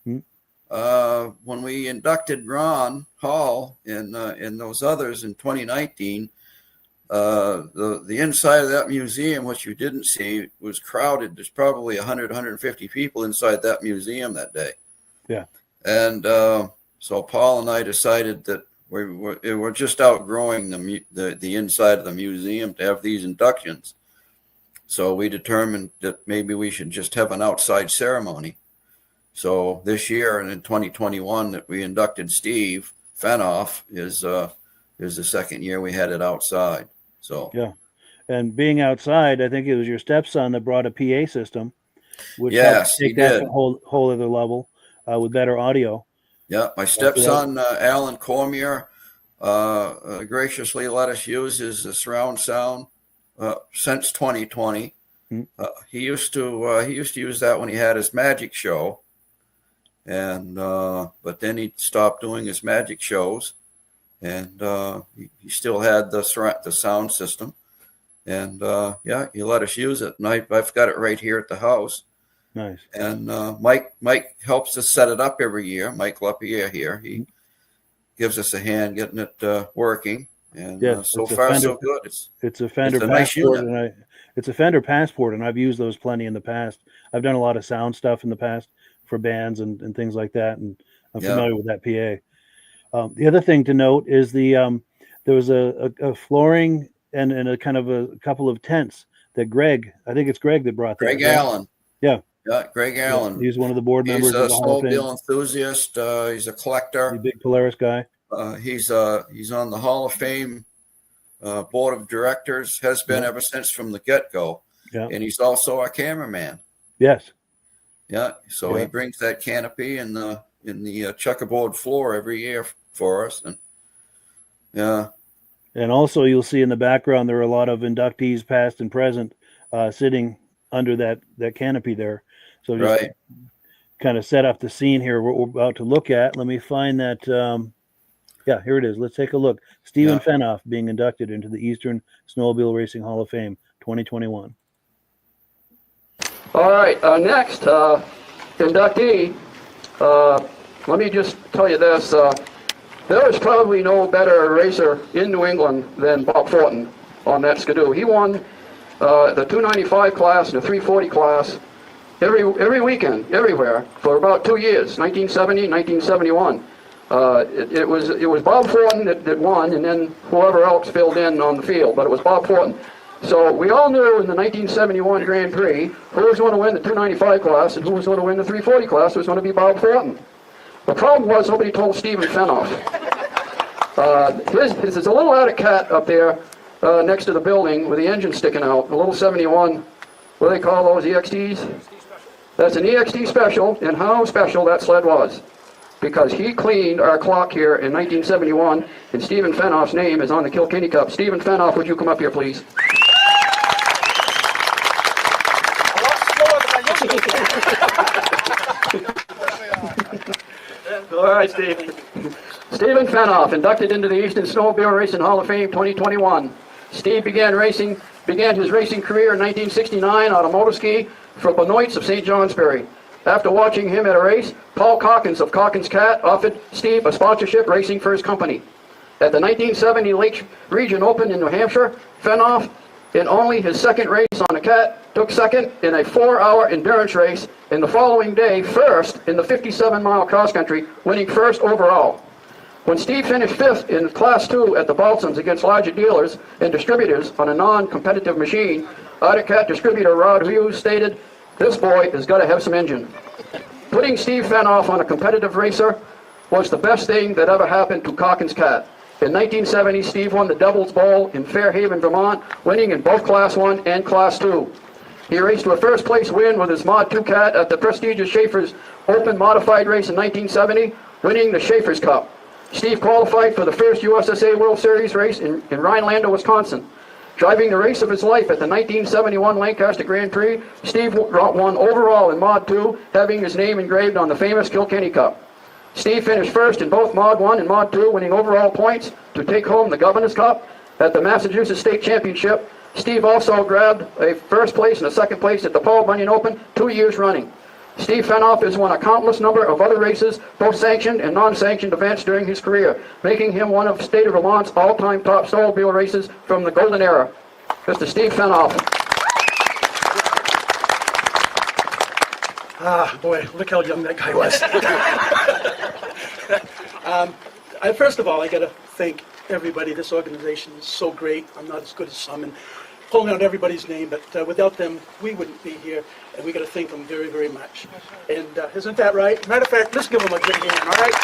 When we inducted Ron Hall in those others in 2019, the inside of that museum, which you didn't see, was crowded. There's probably 100, 150 people inside that museum that day. Yeah. And so Paul and I decided that we're just outgrowing the inside of the museum to have these inductions. So we determined that maybe we should just have an outside ceremony. So this year and in 2021 that we inducted Steve Fenoff is the second year we had it outside. So yeah, and being outside, I think it was your stepson that brought a PA system, which helped take that to a whole other level with better audio. Yeah, my stepson Alan Cormier graciously let us use his surround sound since 2020. He used to use that when he had his magic show. And but then he stopped doing his magic shows, and he still had the sound system, and he let us use it. And I've got it right here at the house. Nice. And Mike helps us set it up every year. Mike LAPIERRE here, he gives us a hand getting it working. And so far so good. It's a Fender Passport, and it's a Fender Passport, and I've used those plenty in the past. I've done a lot of sound stuff in the past for bands and things like that, and I'm familiar with that PA. The other thing to note is the there was a flooring and a kind of a couple of tents that Greg, I think it's Greg that brought that. Greg right? Allen. Yeah. Yeah, Greg Allen. He's one of the board members He's a of the Hall of Fame. snowmobile enthusiast. He's a He's collector. a big Polaris guy. He's on the Hall of Fame board of directors. Has been ever since from the get-go. Yeah. And he's also a cameraman. Yes. Yeah. So he brings that canopy in the checkerboard floor every year for us. And yeah. And also, you'll see in the background there are a lot of inductees, past and present, sitting under that canopy there. So just to kind of set up the scene here, what we're about to look at. Let me find that. Yeah, here it is. Let's take a look. Stephen Fenoff being inducted into the Eastern Snowmobile Racing Hall of Fame 2021. All right, next inductee. Let me just tell you this. There is probably no better racer in New England than Bob Fortin on that Skidoo. He won the 295 class and the 340 class every weekend, everywhere, for about 2 years, 1970, 1971. It was Bob Fortin that won, and then whoever else filled in on the field, but it was Bob Fortin. So we all knew in the 1971 Grand Prix who was going to win the 295 class and who was going to win the 340 class. It was going to be Bob Fortin. The problem was nobody told Stephen Fenoff. There's a little attic cat up there next to the building with the engine sticking out, a little 71, what do they call those, EXTs? That's an EXT special, and how special that sled was. Because he cleaned our clock here in 1971, and Stephen Fenoff's name is on the Kilkenny Cup. Stephen Fenoff, would you come up here, please? All right, Steve. Stephen Fenoff, inducted into the Eastern Snowmobile Racing Hall of Fame 2021. Steve began his racing career in 1969 on a motor ski for Benoits of St. Johnsbury. After watching him at a race, Paul Calkins of Calkins Cat offered Steve a sponsorship racing for his company. At the 1970 Lakes Region Open in New Hampshire, Fenoff, in only his second race on a Cat, took second in a 4-hour endurance race, and the following day, first in the 57-mile cross-country, winning first overall. When Steve finished fifth in Class 2 at the Balsams against larger dealers and distributors on a non-competitive machine, Arctic Cat distributor Rod Hughes stated, "This boy has got to have some engine." Putting Steve Fenoff on a competitive racer was the best thing that ever happened to Calkins Cat. In 1970, Steve won the Devil's Bowl in Fairhaven, Vermont, winning in both Class 1 and Class 2. He raced to a first-place win with his Mod 2 Cat at the prestigious Schaefer's Open Modified race in 1970, winning the Schaefer's Cup. Steve qualified for the first USSA World Series race in Rhinelander, Wisconsin. Driving the race of his life at the 1971 Lancaster Grand Prix, Steve won overall in Mod 2, having his name engraved on the famous Kilkenny Cup. Steve finished first in both Mod 1 and Mod 2, winning overall points to take home the Governor's Cup at the Massachusetts State Championship. Steve also grabbed a first place and a second place at the Paul Bunyan Open 2 years running. Steve Fenoff has won a countless number of other races, both sanctioned and non-sanctioned events during his career, making him one of State of Vermont's all-time top snowmobile racers from the golden era. Mr. Steve Fenoff. Ah, boy, look how young that guy was. First of all, I got to thank everybody. This organization is so great. I'm not as good as some in pulling out everybody's name, but without them, we wouldn't be here, and we got to thank them very, very much. And isn't that right? Matter of fact, let's give them a good hand, all right?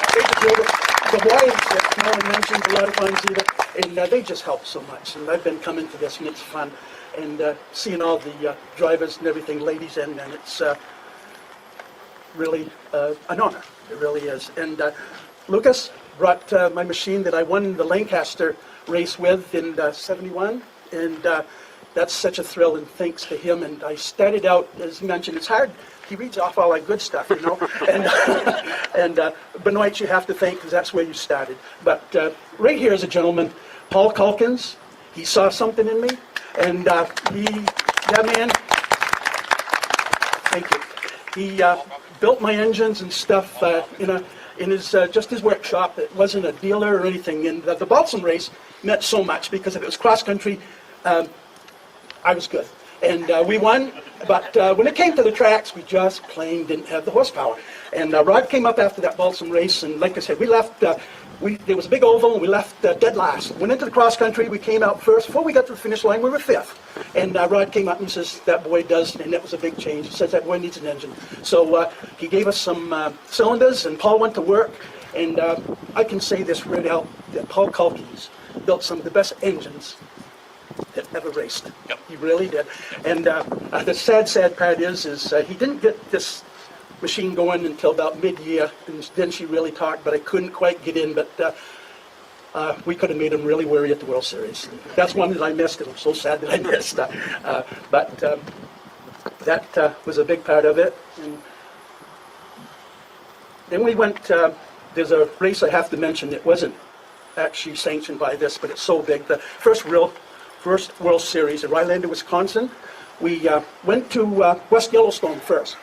The wives that no one mentions a lot of times either, and they just help so much. And I've been coming to this, and it's fun, and seeing all the drivers and everything, ladies, and it's really an honor. It really is. And Lucas brought my machine that I won the Lancaster race with in '71, and that's such a thrill, and thanks to him. And I started out, as he mentioned, it's hard. He reads off all that good stuff, you know. And Benoit you have to thank, because that's where you started. But right here is a gentleman, Paul Calkins. He saw something in me, and man, thank you. He built my engines and stuff in his just his workshop. It wasn't a dealer or anything. And the Balsam race meant so much because if it was cross country, I was good. And we won, but when it came to the tracks, we just plain didn't have the horsepower. And Rod came up after that Balsam race, and like I said, we left, there was a big oval, and we left dead last. Went into the cross country, we came out first. Before we got to the finish line, we were fifth. And Rod came up and says, that boy does, and that was a big change. He says, that boy needs an engine. So he gave us some cylinders, and Paul went to work. And I can say this right out, that Paul Culkins built some of the best engines that ever raced. Yep. He really did. And the sad part is he didn't get this machine going until about mid-year, and then she really talked, but I couldn't quite get in, but we could have made him really worry at the World Series. That's one that I missed, and I'm so sad that I missed. But that was a big part of it. And then we went, there's a race I have to mention that wasn't actually sanctioned by this, but it's so big. The first World Series in Rhinelander, Wisconsin. We went to West Yellowstone first.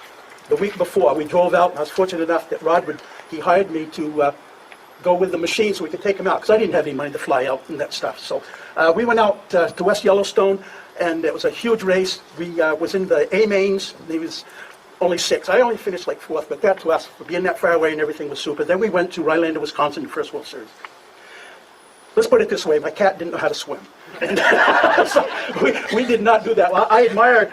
The week before, we drove out, and I was fortunate enough that he hired me to go with the machine so we could take him out, because I didn't have any money to fly out and that stuff. So we went out to West Yellowstone, and it was a huge race. We was in the A-mains. There was only 6. I only finished like 4th, but that to us, for being that far away and everything was super. Then we went to Rhinelander, Wisconsin, the first World Series. Let's put it this way, my cat didn't know how to swim. And so we did not do that. Well, I admire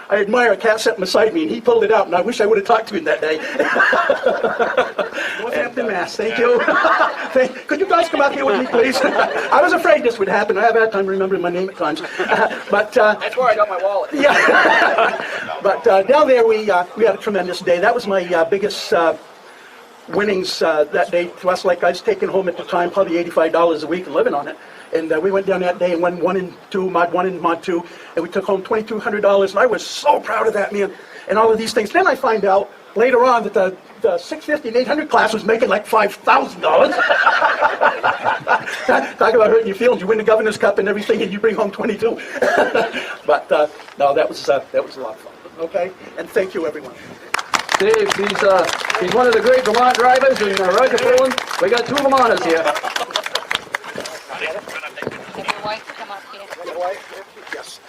a cat sitting beside me, and he pulled it out, and I wish I would have talked to him that day. Captain Mass, thank you. Could you guys come out here with me, please? I was afraid this would happen. I have had time remembering my name at times. But That's where I got my wallet. Yeah. But down there we had a tremendous day. That was my biggest winnings that day to us. Like I was taking home at the time probably $85 a week and living on it. And we went down that day and won 1 and 2, Mod 1 and Mod 2, and we took home $2,200, and I was so proud of that, man, and all of these things. Then I find out later on that the 650 and 800 class was making like $5,000. Talk about hurting your feelings. You win the Governor's Cup and everything, and you bring home 22. But no, that was a lot of fun. Okay, and thank you, everyone. Steve, he's one of the great Vermont drivers, and right before him, we got 2 Vermonters here. Have your wife come up here. Your wife? Yes.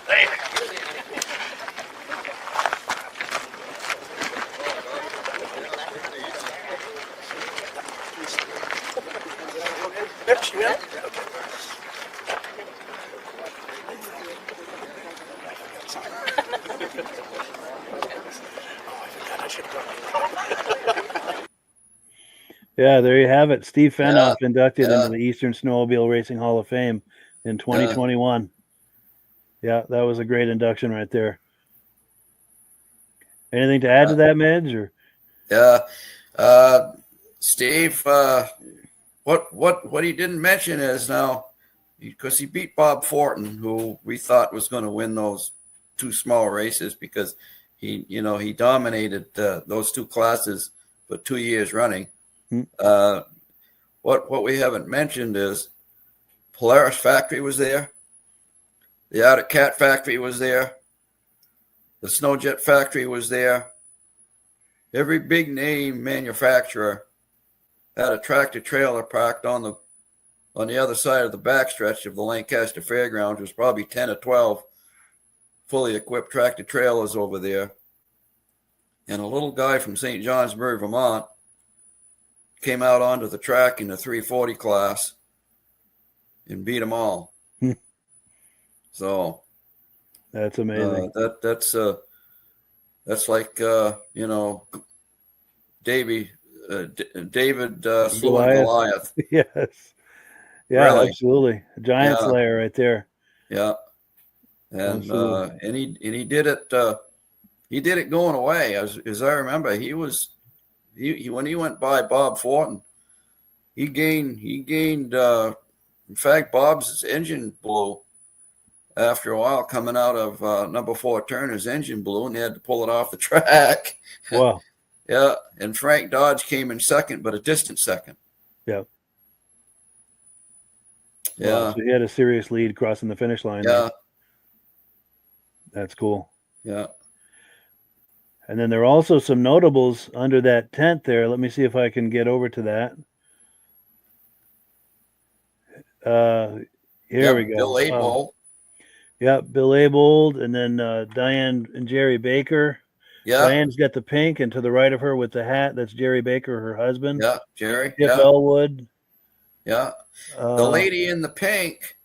Yeah, there you have it. Steve Fenoff inducted into the Eastern Snowmobile Racing Hall of Fame in 2021. Yeah, that was a great induction right there. Anything to add to that, Midge? Or? Yeah, Steve. What he didn't mention is now, because he beat Bob Fortin, who we thought was going to win those 2 small races, because he dominated those 2 classes for 2 years running. What we haven't mentioned is Polaris factory was there, the Arctic Cat factory was there, the Snowjet factory was there. Every big name manufacturer had a tractor trailer parked on the other side of the backstretch of the Lancaster Fairgrounds. There's probably 10 or 12 fully equipped tractor trailers over there. And a little guy from St. Johnsbury, Vermont, came out onto the track in the 340 class and beat them all. So that's amazing. That's like David slewing Goliath. Yes. Yeah, really. Absolutely. A giant slayer right there. Yeah. And he did it going away. As I remember, when he went by Bob Fortin, he gained in fact, Bob's engine blew after a while. Coming out of number 4 Turner's engine blew, and they had to pull it off the track. Wow. Yeah, and Frank Dodge came in second, but a distant second. Yeah. Yeah. Wow, so he had a serious lead crossing the finish line. Yeah. There. That's cool. Yeah. And then there are also some notables under that tent there. Let me see if I can get over to that. Here we go. Bill Abel. Yeah, Bill Abold, and then Diane and Jerry Baker. Yeah. Diane's got the pink, and to the right of her with the hat, that's Jerry Baker, her husband. Yeah. Jerry. Jeff Yeah. Elwood. Yeah. The lady in the pink,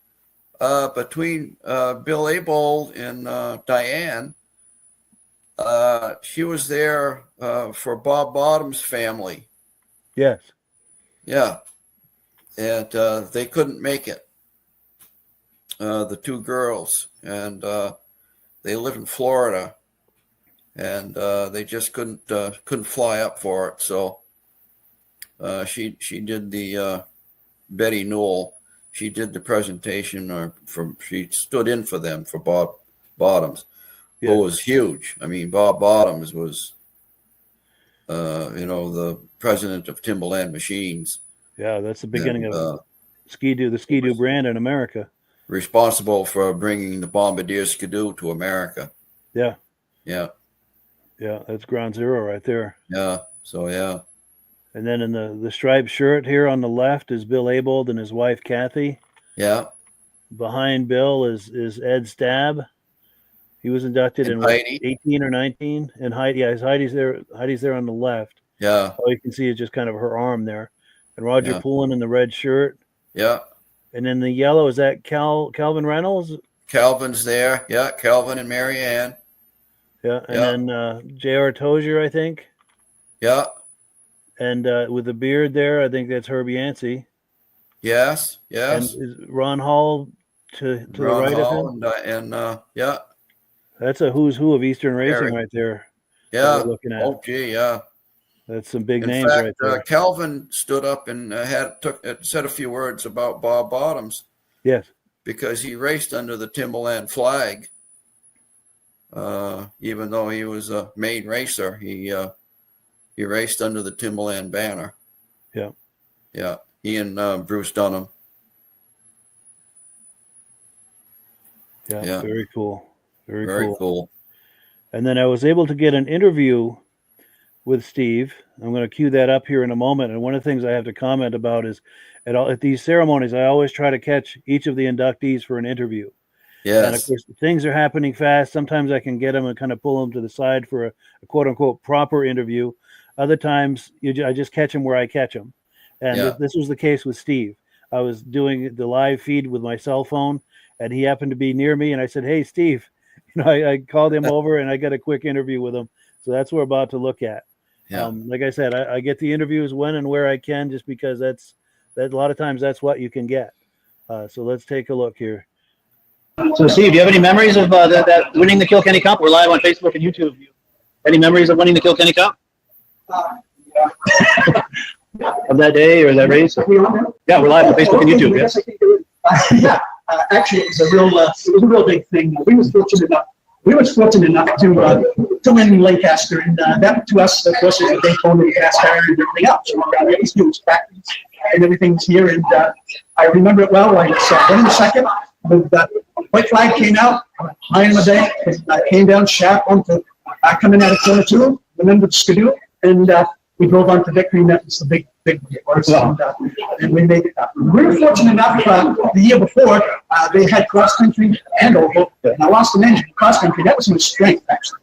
between Bill Abold and Diane, she was there for Bob Bottom's family. Yes. Yeah. And they couldn't make it. The two girls, and they live in Florida, and they just couldn't fly up for it. So she did the Betty Newell. She did the presentation, she stood in for them for Bob Bottoms, Yeah. who was huge. I mean, Bob Bottoms was, the president of Timberland Machines. Yeah, that's the beginning and, of the Ski-Doo brand in America. Responsible for bringing the Bombardier Ski-Doo to America. Yeah. Yeah. Yeah, that's ground zero right there. Yeah. So, yeah. And then in the striped shirt here on the left is Bill Abold and his wife, Kathy. Yeah. Behind Bill is Ed Stab. He was inducted in what, 18 or 19. And Heidi, Heidi's there on the left. Yeah. All you can see is just kind of her arm there. And Roger Yeah. Poulin in the red shirt. Yeah. And then the yellow, is that Calvin Reynolds? Calvin's there. Yeah. Calvin and Mary Ann. Yeah. And then J.R. Tozier, I think. Yeah. And with the beard there, I think that's Herbie Yancey. Yes. Yes. And is Ron Hall to the Ron right Hall of him? and yeah. That's a who's who of Eastern racing right there. Yeah. We're looking at. Oh, gee, yeah. That's some big In names fact, right there. Calvin stood up and said a few words about Bob Bottoms. Yes. Because he raced under the Timberland flag. Even though he was a main racer, he raced under the Timberland banner. Yeah. Yeah. He and Bruce Dunham. Yeah. Very cool. Very cool. And then I was able to get an interview with Steve. I'm going to cue that up here in a moment. And one of the things I have to comment about is at these ceremonies, I always try to catch each of the inductees for an interview. Yes. And of course, things are happening fast. Sometimes I can get them and kind of pull them to the side for a quote unquote proper interview. Other times I just catch them where I catch them. And this was the case with Steve. I was doing the live feed with my cell phone and he happened to be near me. And I said, "Hey, Steve," I called him over and I got a quick interview with him. So that's what we're about to look at. Yeah. Like I said, I get the interviews when and where I can, just because that a lot of times that's what you can get. So let's take a look here. So, Steve, do you have any memories of that winning the Kilkenny Cup? We're live on Facebook and YouTube. Any memories of winning the Kilkenny Cup? Of that day or that race? Yeah, we're live on Facebook and YouTube. Yes. Yeah, actually, it was a real big thing. We was fortunate enough to win Lancaster, and that to us, of course, is a Daytona and cast iron and everything else. We used to do practice and everything's here, and I remember it well. I was running second. The white flag came out, high in the day, and came down shaft onto coming out of corner two, went into the Skidoo, and we drove on to victory, and that was the big horse, and we made it up. We were fortunate enough, the year before, they had cross-country and oval, and I lost an engine cross-country. That was my strength, actually.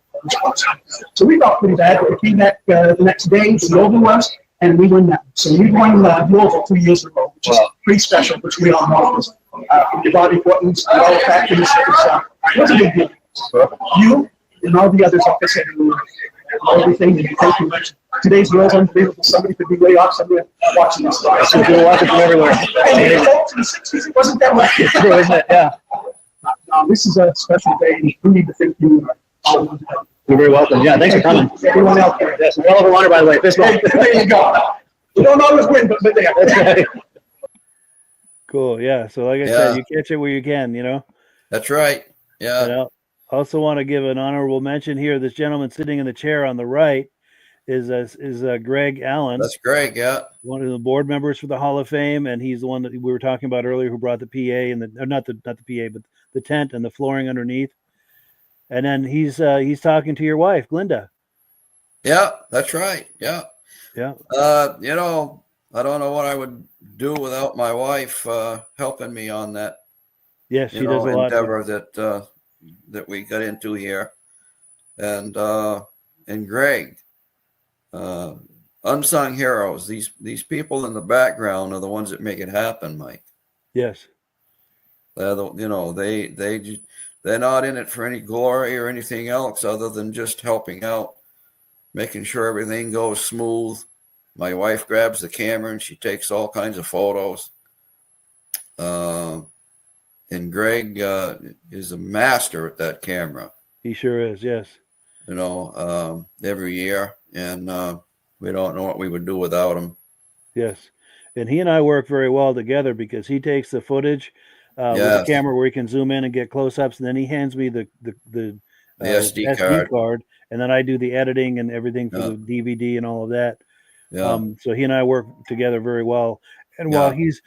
So we felt pretty bad. We came back the next day, the oval was, and we won that. So we won the oval 2 years ago, which is pretty special, which we all know. The body importance, all the factors, it was a big deal. You and all the others, like I said, everything, and thank you much. Today's world's unbelievable. Somebody could be way off somewhere watching this. So people watching from everywhere. And in the 60s, it wasn't that much. It's true, isn't it? Yeah. This is a special day, and we need to thank you. You're very welcome. Yeah, thanks for coming. Everyone out there. Yes, well over water, by the way. Fist bump. There you go. We don't always win, but there. That's right. Cool. Yeah. So like I said, you catch it where you can, That's right. Yeah. And I also want to give an honorable mention here. This gentleman sitting in the chair on the right is Greg Allen. That's Greg. Yeah. One of the board members for the Hall of Fame, and he's the one that we were talking about earlier, who brought the PA and not the PA, but the tent and the flooring underneath. And then he's talking to your wife, Glinda. Yeah, that's right. Yeah. Yeah. I don't know what I would do without my wife helping me on that. Yes, she does a lot. endeavor that we got into here, and Greg, unsung heroes. These people in the background are the ones that make it happen, Mike. Yes. They're they're not in it for any glory or anything else other than just helping out, making sure everything goes smooth. My wife grabs the camera and she takes all kinds of photos. And Greg is a master at that camera. He sure is, yes. Every year. And we don't know what we would do without him. Yes. And he and I work very well together because he takes the footage with the camera where he can zoom in and get close-ups, and then he hands me the SD card, and then I do the editing and everything for the DVD and all of that. Yeah. So he and I work together very well. And while he's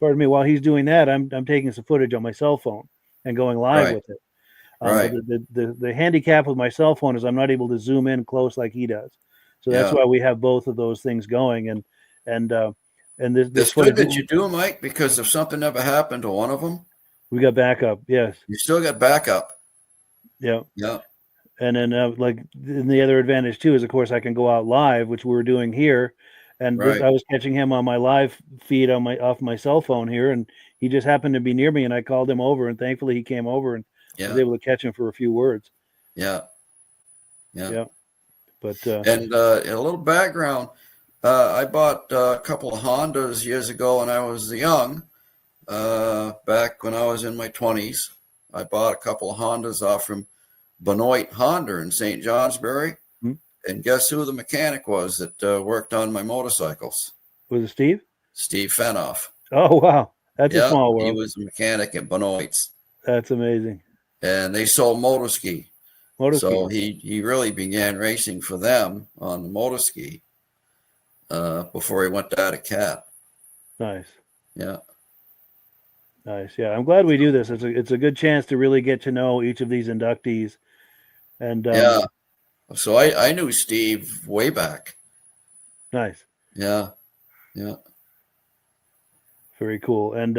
while he's doing that, I'm taking some footage on my cell phone and going live with it. Right. The handicap with my cell phone is I'm not able to zoom in close like he does. So that's why we have both of those things going. And this it's good that you do, Mike, because if something ever happened to one of them, we got backup. Yes, you still got backup. Yeah. Yeah. And then the other advantage too is, of course, I can go out live, which we're doing here. And I was catching him on my live feed off my cell phone here, and he just happened to be near me, and I called him over, and thankfully he came over and was able to catch him for a few words. Yeah. But and a little background. I bought a couple of Hondas years ago when I was young. Back when I was in my 20s, I bought a couple of Hondas off from Benoit Honda in St. Johnsbury. And guess who the mechanic was that worked on my motorcycles? Was it Steve? Steve Fenoff. Oh, wow. That's a small world. He was a mechanic at Benoit's. That's amazing. And they sold motorski. So he really began racing for them on the motorski before he went out of cat. Nice. Yeah. Nice. Yeah. I'm glad we do this. It's a good chance to really get to know each of these inductees. And so I knew Steve way back. Nice. Yeah. Very cool. And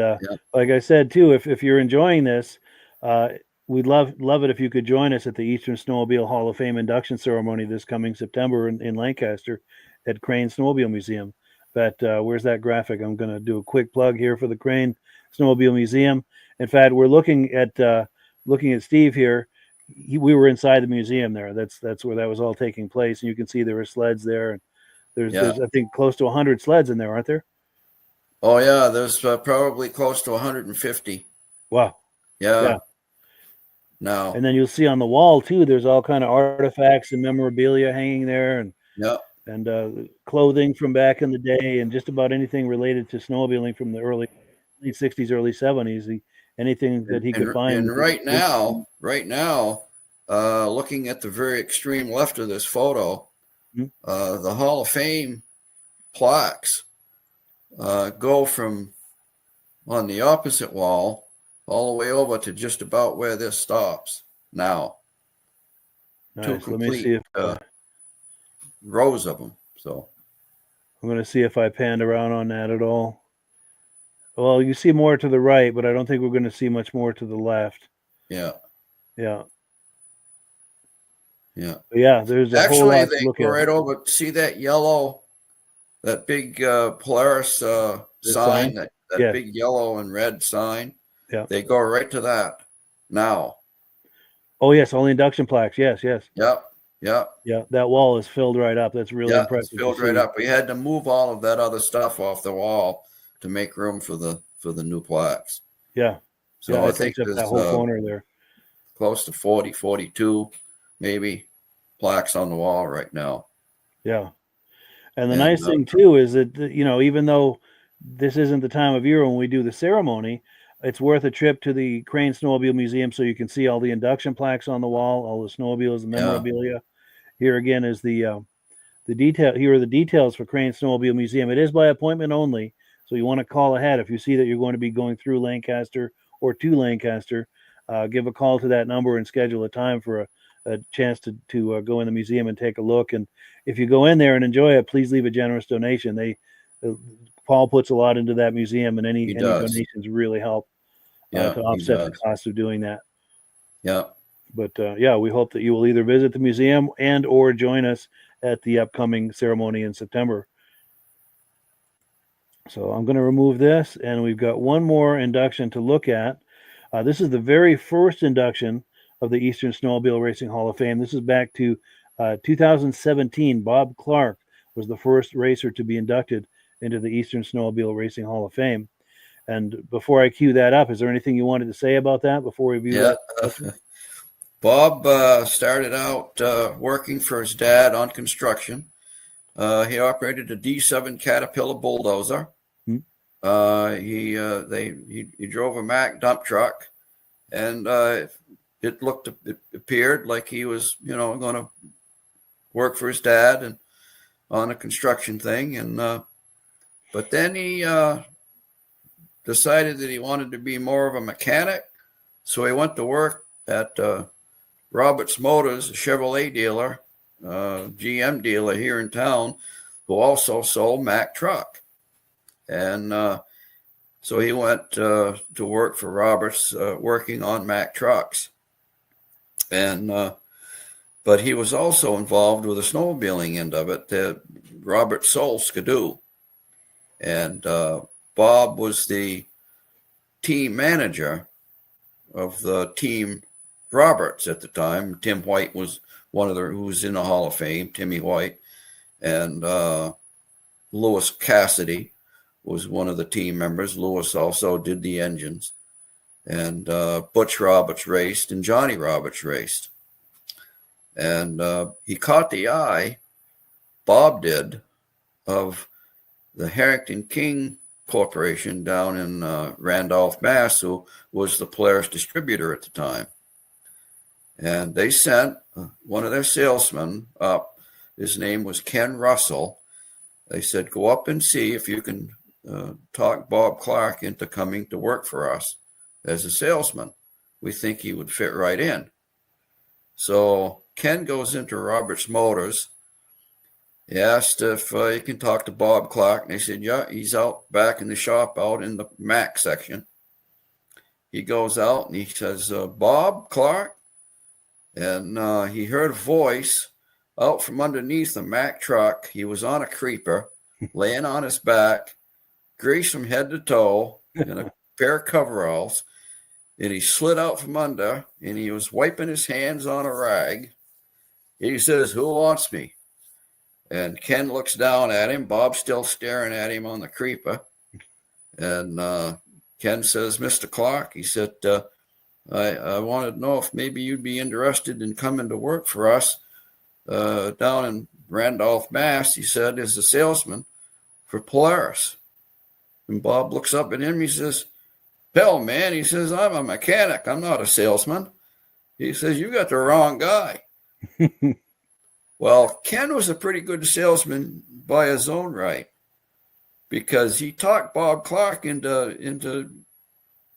like I said too, if you're enjoying this, we'd love it if you could join us at the Eastern Snowmobile Hall of Fame induction ceremony this coming September in Lancaster at Crane Snowmobile Museum. But where's that graphic? I'm going to do a quick plug here for the Crane Snowmobile Museum. In fact, we're looking at Steve here. We were inside the museum there. That's where that was all taking place, and you can see there were sleds there, and there's I think close to 100 sleds in there, aren't there? Oh yeah, there's probably close to 150. Wow. Yeah. Now. And then you'll see on the wall too. There's all kind of artifacts and memorabilia hanging there, and clothing from back in the day, and just about anything related to snowmobiling from the late 60s, early 70s. Anything that he could find. And right now, looking at the very extreme left of this photo, the Hall of Fame plaques go from on the opposite wall all the way over to just about where this stops now. Nice. Two complete, let me see if rows of them. So I'm going to see if I panned around on that at all. Well, you see more to the right, but I don't think we're going to see much more to the left. Yeah. There's a whole lot to look at. Right over. See that yellow, that big Polaris sign, that big yellow and red sign. Yeah. They go right to that now. Oh yes, all the induction plaques. Yes. Yep. Yeah, that wall is filled right up. That's really impressive. It's filled right up. We had to move all of that other stuff off the wall to make room for the new plaques. Yeah. So I think there's that whole corner there. Close to 40, 42, maybe plaques on the wall right now. Yeah. And the nice thing too is that, even though this isn't the time of year when we do the ceremony, it's worth a trip to the Crane Snowmobile Museum so you can see all the induction plaques on the wall, all the snowmobiles and memorabilia. Here again is the detail. Here are the details for Crane Snowmobile Museum. It is by appointment only. So you want to call ahead if you see that you're going to be going through Lancaster or to Lancaster. Give a call to that number and schedule a time for a chance to go in the museum and take a look. And if you go in there and enjoy it, please leave a generous donation. Paul puts a lot into that museum, and any donations really help. Yeah, to he offset the does. cost of doing that. Yeah. But yeah, we hope that you will either visit the museum and or join us at the upcoming ceremony in September. So I'm going to remove this, and we've got one more induction to look at. This is the very first induction of the Eastern Snowmobile Racing Hall of Fame. This is back to 2017. Bob Clark was the first racer to be inducted into the Eastern Snowmobile Racing Hall of Fame. And before I cue that up, is there anything you wanted to say about that before we view Yeah. that? Bob started out working for his dad on construction. He operated a D7 Caterpillar bulldozer. He drove a Mack dump truck, and it appeared like he was, going to work for his dad and on a construction thing. And but then he decided that he wanted to be more of a mechanic, so he went to work at Roberts Motors, a Chevrolet dealer, GM dealer here in town, who also sold Mack truck. And so he went to work for Roberts, working on Mack trucks. And but he was also involved with the snowmobiling end of it. Roberts sold Skidoo. And Bob was the team manager of the team Roberts at the time. Tim White was one of who was in the Hall of Fame, Timmy White. And Lewis Cassidy was one of the team members. Lewis also did the engines. And Butch Roberts raced, and Johnny Roberts raced. And he caught the eye, Bob did, of the Harrington King Corporation down in Randolph, Mass., who was the Polaris distributor at the time. And they sent one of their salesmen up. His name was Ken Russell. They said, go up and see if you can talk Bob Clark into coming to work for us as a salesman. We think he would fit right in. So Ken goes into Roberts Motors. He asked if he can talk to Bob Clark, and they said, yeah, he's out back in the shop out in the Mack section. He goes out and he says, Bob Clark? And he heard a voice out from underneath the Mack truck. He was on a creeper, laying on his back, greased from head to toe in a pair of coveralls. And he slid out from under, and he was wiping his hands on a rag. He says, who wants me? And Ken looks down at him. Bob's still staring at him on the creeper. And Ken says, Mr. Clark, he said, I wanted to know if maybe you'd be interested in coming to work for us down in Randolph, Mass. He said, as a salesman for Polaris. And Bob looks up at him. He says, hell, man, he says, I'm a mechanic. I'm not a salesman. He says, you got the wrong guy. Well, Ken was a pretty good salesman by his own right, because he talked Bob Clark into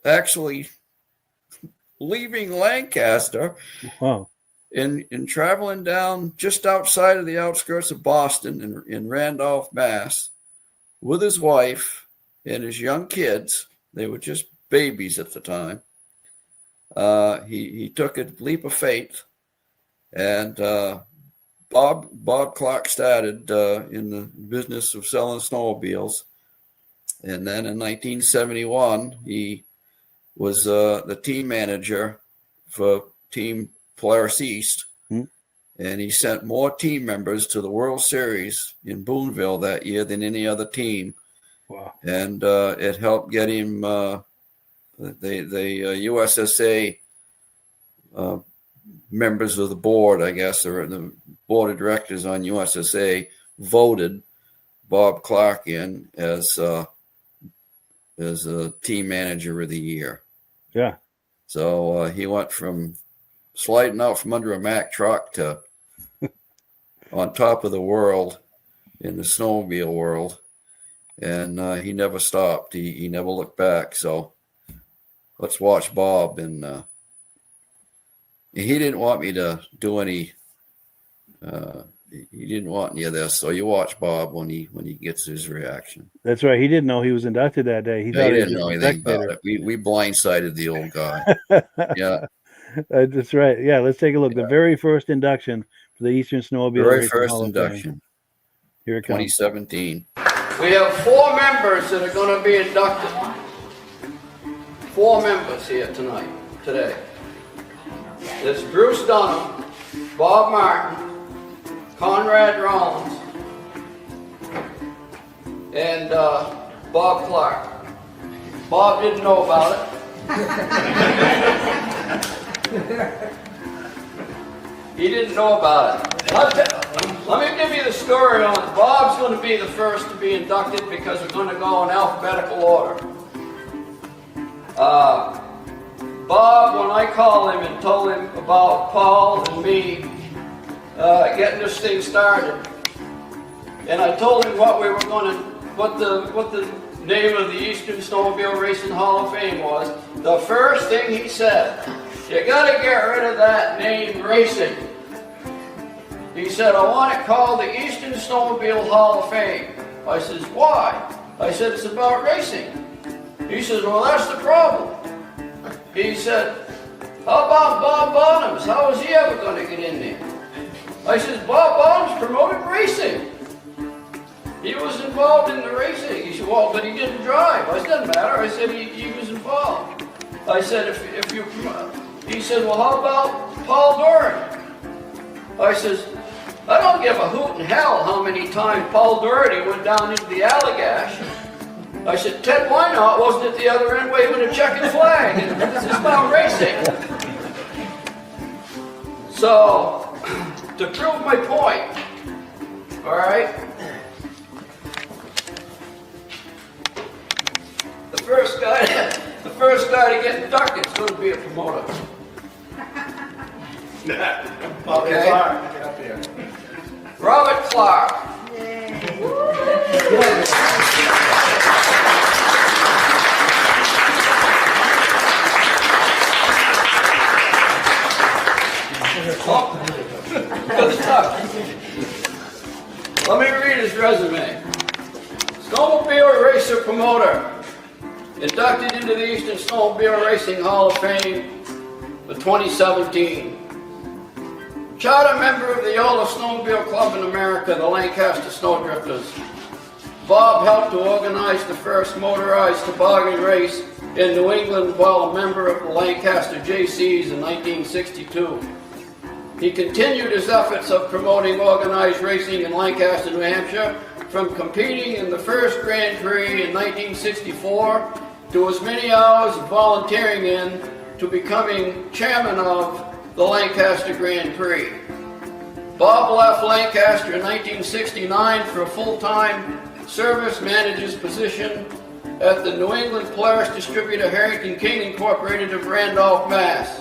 actually leaving Lancaster. Wow. and traveling down just outside of the outskirts of Boston in Randolph, Mass, with his wife and his young kids. They were just babies at the time. He took a leap of faith, and Bob Clark started in the business of selling snowmobiles. And then in 1971, he was the team manager for Team Polaris East. And he sent more team members to the World Series in Boonville that year than any other team. Wow. And it helped get him the USSA members of the board, I guess, or the board of directors on USSA voted Bob Clark in as a team manager of the year. Yeah. So he went from sliding out from under a Mack truck to on top of the world in the snowmobile world. And he never stopped. He never looked back. So let's watch Bob. And he didn't want me to do any he didn't want any of this. So you watch Bob when he gets his reaction. That's right. He didn't know he was inducted that day. He Yeah, thought he he was didn't know just a anything about spectator. it. We blindsided the old guy. Yeah, That's right. Yeah, let's take a look. The very first induction for the Eastern Snowmobile very Racing first Hall of Fame. induction, Here it comes. 2017. We have 4 members that are going to be inducted. 4 members here today. It's Bruce Dunham, Bob Martin, Conrad Rollins, and Bob Clark. Bob didn't know about it. He didn't know about it. Let me give you the story on it. Bob's going to be the first to be inducted because we're going to go in alphabetical order. Bob, when I called him and told him about Paul and me getting this thing started, and I told him what the name of the Eastern Snowmobile Racing Hall of Fame was, the first thing he said, you got to get rid of that name racing. He said, I want it called the Eastern Snowmobile Hall of Fame. I says, why? I said, it's about racing. He says, well, that's the problem. He said, how about Bob Bottoms? How is he ever going to get in there? I says, Bob Bottoms promoted racing. He was involved in the racing. He said, well, but he didn't drive. I said, doesn't matter. I said, he was involved. I said, if you, he said, well, how about Paul Doherty? I says, I don't give a hoot in hell how many times Paul Doherty went down into the Allagash. I said, Ted, why not? Wasn't it the other end waving a checkered flag? This is about racing. So, to prove my point, all right, the first guy to get inducted is going to be a promoter. Okay. Robert Clark. Good stuff. Let me read his resume. Snowmobile racer promoter. Inducted into the Eastern Snowmobile Racing Hall of Fame for 2017. Charter member of the oldest snowmobile club in America, the Lancaster Snowdrifters. Bob helped to organize the first motorized toboggan race in New England while a member of the Lancaster JCs in 1962. He continued his efforts of promoting organized racing in Lancaster, New Hampshire, from competing in the first Grand Prix in 1964 to as many hours of volunteering in to becoming chairman of the Lancaster Grand Prix. Bob left Lancaster in 1969 for a full-time service manager's position at the New England Polaris distributor Harrington King Incorporated of Randolph, Mass.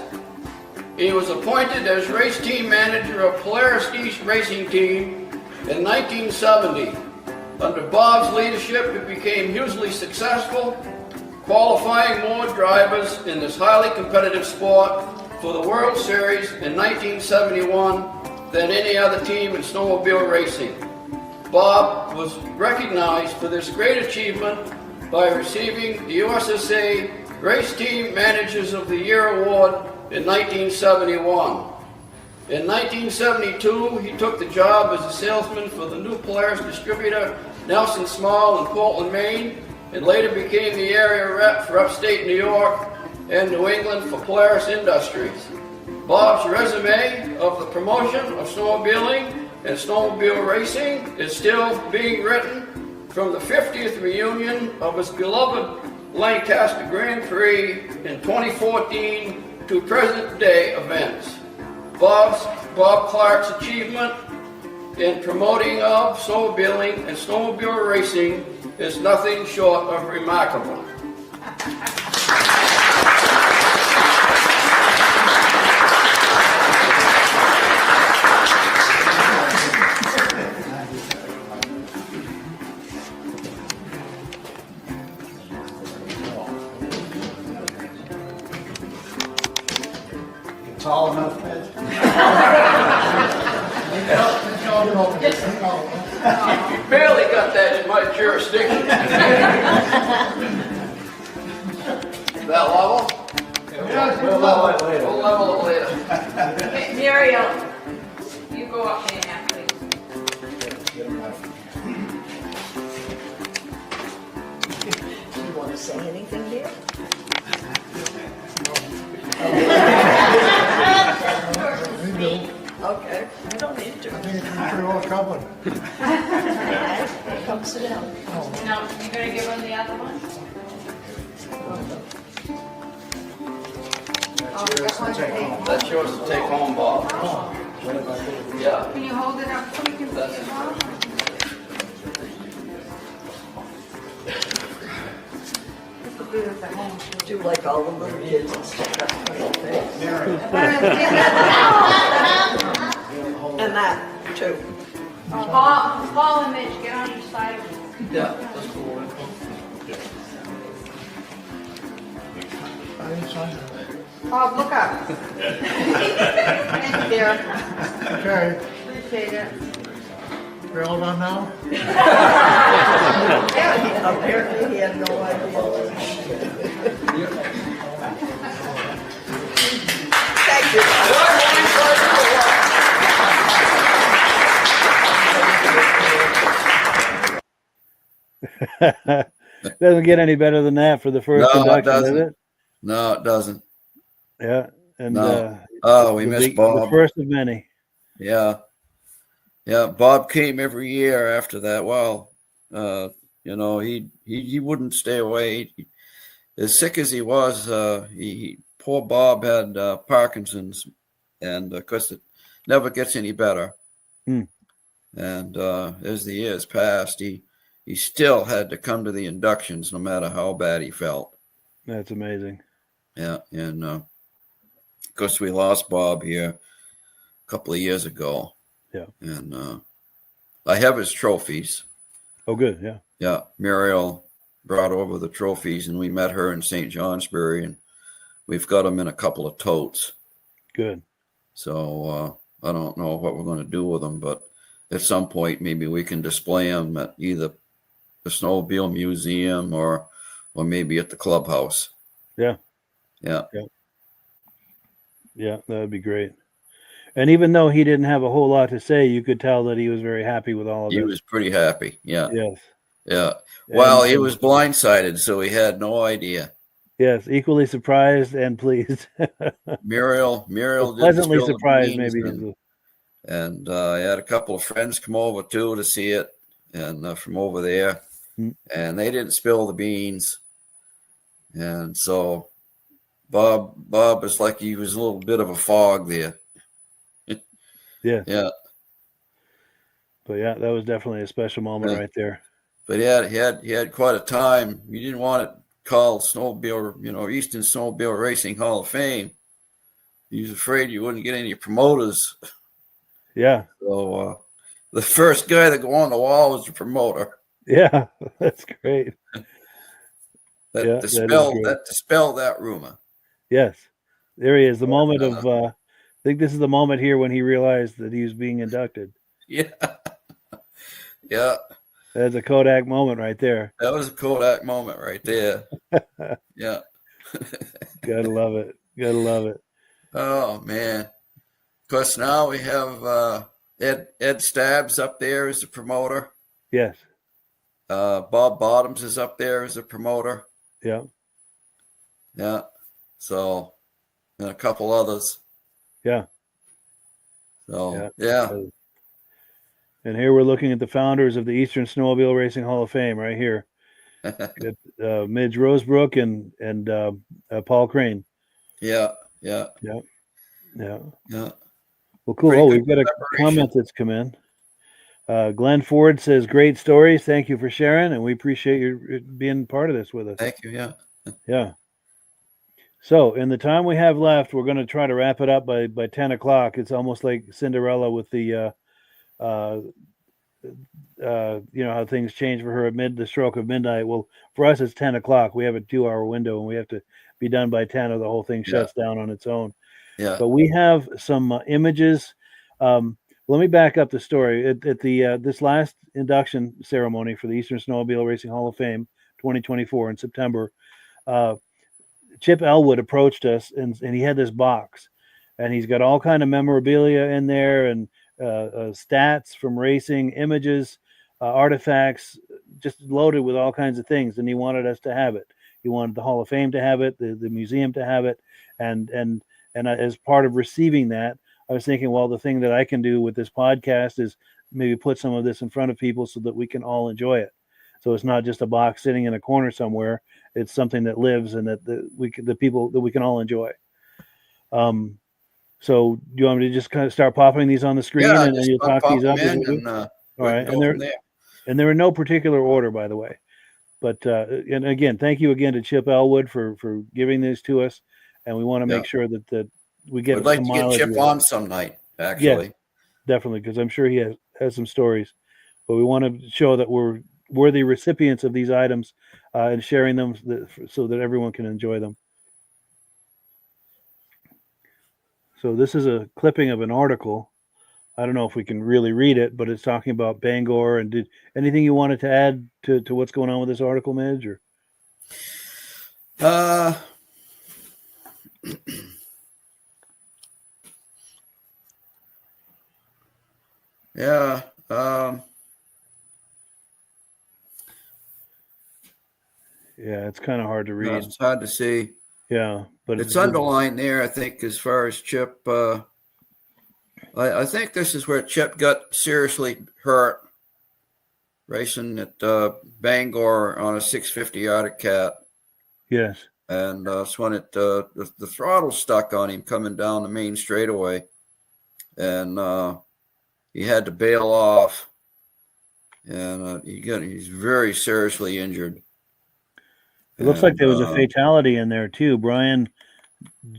He was appointed as race team manager of Polaris East Racing Team in 1970. Under Bob's leadership, it became hugely successful, qualifying more drivers in this highly competitive sport for the World Series in 1971 than any other team in snowmobile racing. Bob was recognized for this great achievement by receiving the USSA Race Team Managers of the Year Award in 1971. In 1972, he took the job as a salesman for the new Polaris distributor Nelson Small in Portland, Maine, and later became the area rep for upstate New York and New England for Polaris Industries. Bob's resume of the promotion of snowmobiling and snowmobile racing is still being written from the 50th reunion of his beloved Lancaster Grand Prix in 2014 to present day events. Bob Clark's achievement in promoting of snowmobiling and snowmobile racing is nothing short of remarkable. Tall enough, Ed? Barely got that in my jurisdiction. Is that level? We'll level it later. We'll level it later. Okay, Muriel, you go up there now, please. You want to say anything there? Okay. You don't need to. Come sit down. Now, you gonna give him the other one? That's yours to take home, Bob. Yeah. Can you hold it up so we can see it, Bob? Do like all the little kids and stick up on your face. And that, too. Paul and Mitch, get on each side of it. Yeah, that's cool. Bob, look up. Thank you, dear. Okay, Appreciate it. we're all done now? Apparently he had no idea. Thank you. Doesn't get any better than that for the first No, it induction, does doesn't. it? No, it doesn't. Yeah. And No. Oh, we missed the Bob. first of many. Yeah. Yeah. Bob came every year after that. Well, you know, he wouldn't stay away. As sick as he was, poor Bob had Parkinson's, and of course it never gets any better. Hmm. And as the years passed, he still had to come to the inductions no matter how bad he felt. That's amazing. Yeah. And of course we lost Bob here a couple of years ago. Yeah. And I have his trophies. Oh, good. Yeah. Yeah. Muriel brought over the trophies, and we met her in St. Johnsbury, and we've got them in a couple of totes. Good. So I don't know what we're going to do with them, but at some point maybe we can display them at either the Snowmobile Museum or maybe at the clubhouse. Yeah. Yeah. Yeah, that would be great. And even though he didn't have a whole lot to say, you could tell that he was very happy with all of it. He was pretty happy. Yeah. Yes. Yeah. Well, he And- was blindsided, so he had no idea. Yes, equally surprised and pleased. Muriel didn't Pleasantly spill the surprised, beans, maybe. and I had a couple of friends come over too to see it, and from over there, and they didn't spill the beans, and so Bob was like he was a little bit of a fog there. Yeah. Yeah. But yeah, that was definitely a special moment right there. But he had quite a time. You didn't want it called Snowmobile, Eastern Snowmobile Racing Hall of Fame. He was afraid you wouldn't get any promoters. Yeah. So the first guy to go on the wall was the promoter. Yeah, that's great. That dispelled that rumor. Yes. There he is. The moment of I think this is the moment here when he realized that he was being inducted. Yeah. Yeah. That's a Kodak moment right there. That was a Kodak moment right there. Yeah. Gotta love it. Gotta love it. Oh man. Of course now we have Ed Stabs up there as the promoter. Yes. Bob Bottoms is up there as a promoter. Yeah. Yeah. So, and a couple others. Yeah. So, yeah. And here we're looking at the founders of the Eastern Snowmobile Racing Hall of Fame right here. Midge Rosebrook and Paul Crane. Yeah. Yeah. Yeah. Yeah. Yeah. Well, cool. Pretty Oh, good we've got a comment that's come in. Glenn Ford says, great stories. Thank you for sharing. And we appreciate you being part of this with us. Thank you. Yeah. Yeah. So in the time we have left, we're going to try to wrap it up by 10 o'clock. It's almost like Cinderella with the, how things change for her amid the stroke of midnight. Well, for us, it's 10 o'clock. We have a 2-hour window and we have to be done by 10 or the whole thing shuts down on its own. Yeah. But we have some images. We're let me back up the story. At the this last induction ceremony for the Eastern Snowmobile Racing Hall of Fame 2024 in September, Chip Elwood approached us, and he had this box, and he's got all kind of memorabilia in there, and stats from racing, images, artifacts, just loaded with all kinds of things. And he wanted us to have it. He wanted the Hall of Fame to have it, the museum to have it, and as part of receiving that, I was thinking, well, the thing that I can do with this podcast is maybe put some of this in front of people so that we can all enjoy it. So it's not just a box sitting in a corner somewhere. It's something that lives and that the people that we can all enjoy. So do you want me to just kind of start popping these on the screen, and then you'll talk these up? All right, and they're in no particular order, by the way. But and again, thank you again to Chip Elwood for giving this to us, and we want to make sure that we get. I'd like to get Chip on some night, actually. Yeah, definitely, because I'm sure he has some stories. But we want to show that we're worthy recipients of these items and sharing them so that everyone can enjoy them. So this is a clipping of an article. I don't know if we can really read it, but it's talking about Bangor. And did anything you wanted to add to what's going on with this article, Midge? Or? Yeah. Yeah, it's kind of hard to read. No, it's hard to see. Yeah, but it's underlined there, I think, as far as Chip. I think this is where Chip got seriously hurt racing at Bangor on a 650 Arctic Cat. Yes. And that's when the throttle stuck on him coming down the main straightaway. And he had to bail off. And he's very seriously injured. It looks like there was a fatality in there too. Brian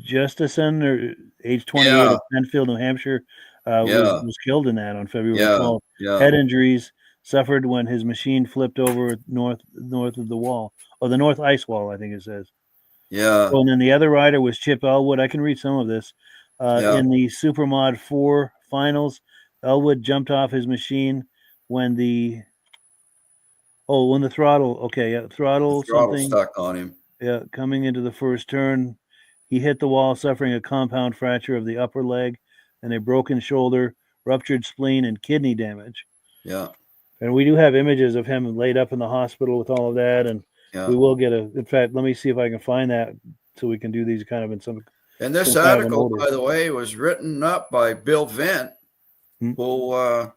Justison, age 28, of Penfield, New Hampshire, was killed in that on February 12th. Yeah. Head injuries suffered when his machine flipped over north of the wall, or the north ice wall, I think it says. Yeah. Oh, and then the other rider was Chip Elwood. I can read some of this. In the Supermod 4 finals, Elwood jumped off his machine when the throttle, throttle something stuck on him. Yeah, coming into the first turn, he hit the wall, suffering a compound fracture of the upper leg and a broken shoulder, ruptured spleen, and kidney damage. Yeah. And we do have images of him laid up in the hospital with all of that, and we will get in fact, let me see if I can find that so we can do these kind of in some. And this article, by the way, was written up by Bill Vint, who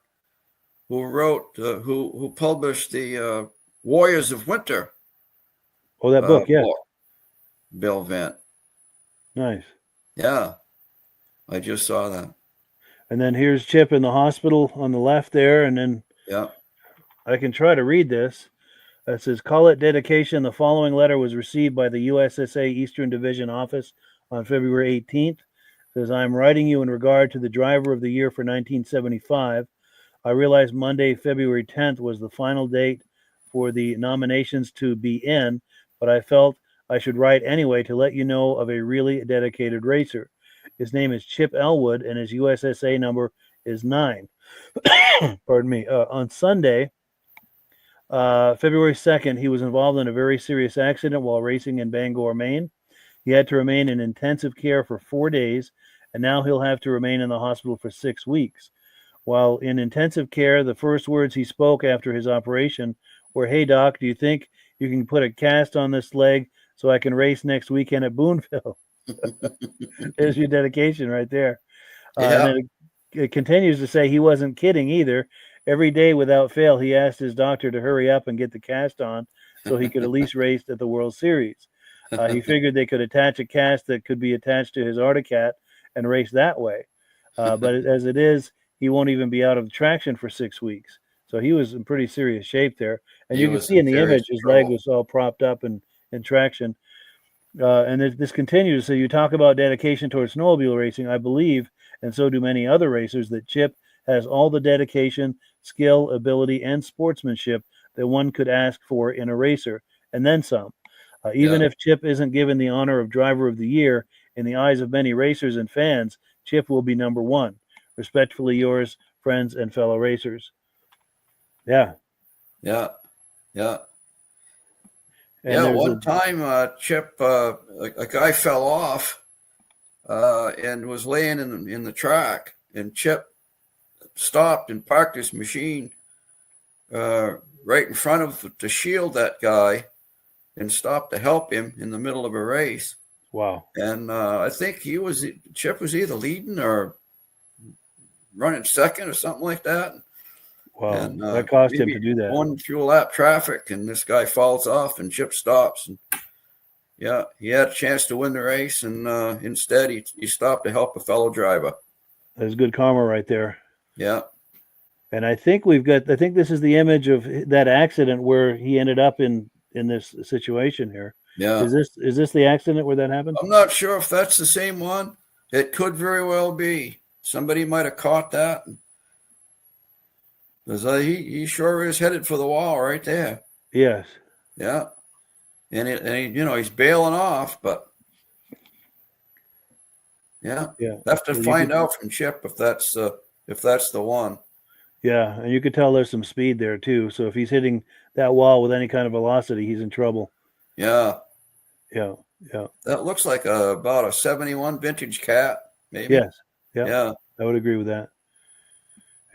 published the Warriors of Winter. Oh, that book, yeah. Bill Vint. Nice. Yeah, I just saw that. And then here's Chip in the hospital on the left there, and then I can try to read this. It says, "Call it dedication. The following letter was received by the USSA Eastern Division office on February 18th. It says, I am writing you in regard to the driver of the year for 1975. I realized Monday, February 10th was the final date for the nominations to be in, but I felt I should write anyway to let you know of a really dedicated racer. His name is Chip Elwood, and his USSA number is 9. Pardon me. On Sunday, February 2nd, he was involved in a very serious accident while racing in Bangor, Maine. He had to remain in intensive care for 4 days, and now he'll have to remain in the hospital for 6 weeks. While in intensive care, the first words he spoke after his operation were, 'Hey, Doc, do you think you can put a cast on this leg so I can race next weekend at Boonville?'" There's your dedication right there. And then it continues to say he wasn't kidding either. Every day without fail, he asked his doctor to hurry up and get the cast on so he could at least race at the World Series. He figured they could attach a cast that could be attached to his Arctic Cat and race that way. But as it is, he won't even be out of traction for 6 weeks. So he was in pretty serious shape there. And you can see in the image, his leg was all propped up in traction. And this continues. So you talk about dedication towards snowmobile racing. I believe, and so do many other racers, that Chip has all the dedication, skill, ability, and sportsmanship that one could ask for in a racer, and then some. Even if Chip isn't given the honor of Driver of the Year, in the eyes of many racers and fans, Chip will be number one. Respectfully yours friends, and fellow racers. Yeah. Yeah. And Yeah, one time, Chip, a guy fell off and was laying in the track, and Chip stopped and parked his machine right in front of to shield that guy, and stopped to help him in the middle of a race. Wow. And I think Chip was either leading or running second or something like that. Wow. And, that cost him to do that. One fuel lap traffic, and this guy falls off, and Chip stops. And yeah, he had a chance to win the race, and instead he stopped to help a fellow driver. There's good karma right there. Yeah. And I think this is the image of that accident where he ended up in this situation here. Yeah. Is this the accident where that happened? I'm not sure if that's the same one. It could very well be. Somebody might have caught that. Because he sure is headed for the wall right there. Yes. Yeah. And he's bailing off, but yeah. Have to find out from Chip if that's the one. Yeah, and you could tell there's some speed there too. So if he's hitting that wall with any kind of velocity, he's in trouble. Yeah. Yeah. That looks like about a 71 vintage cat, maybe. Yes. Yeah. I would agree with that.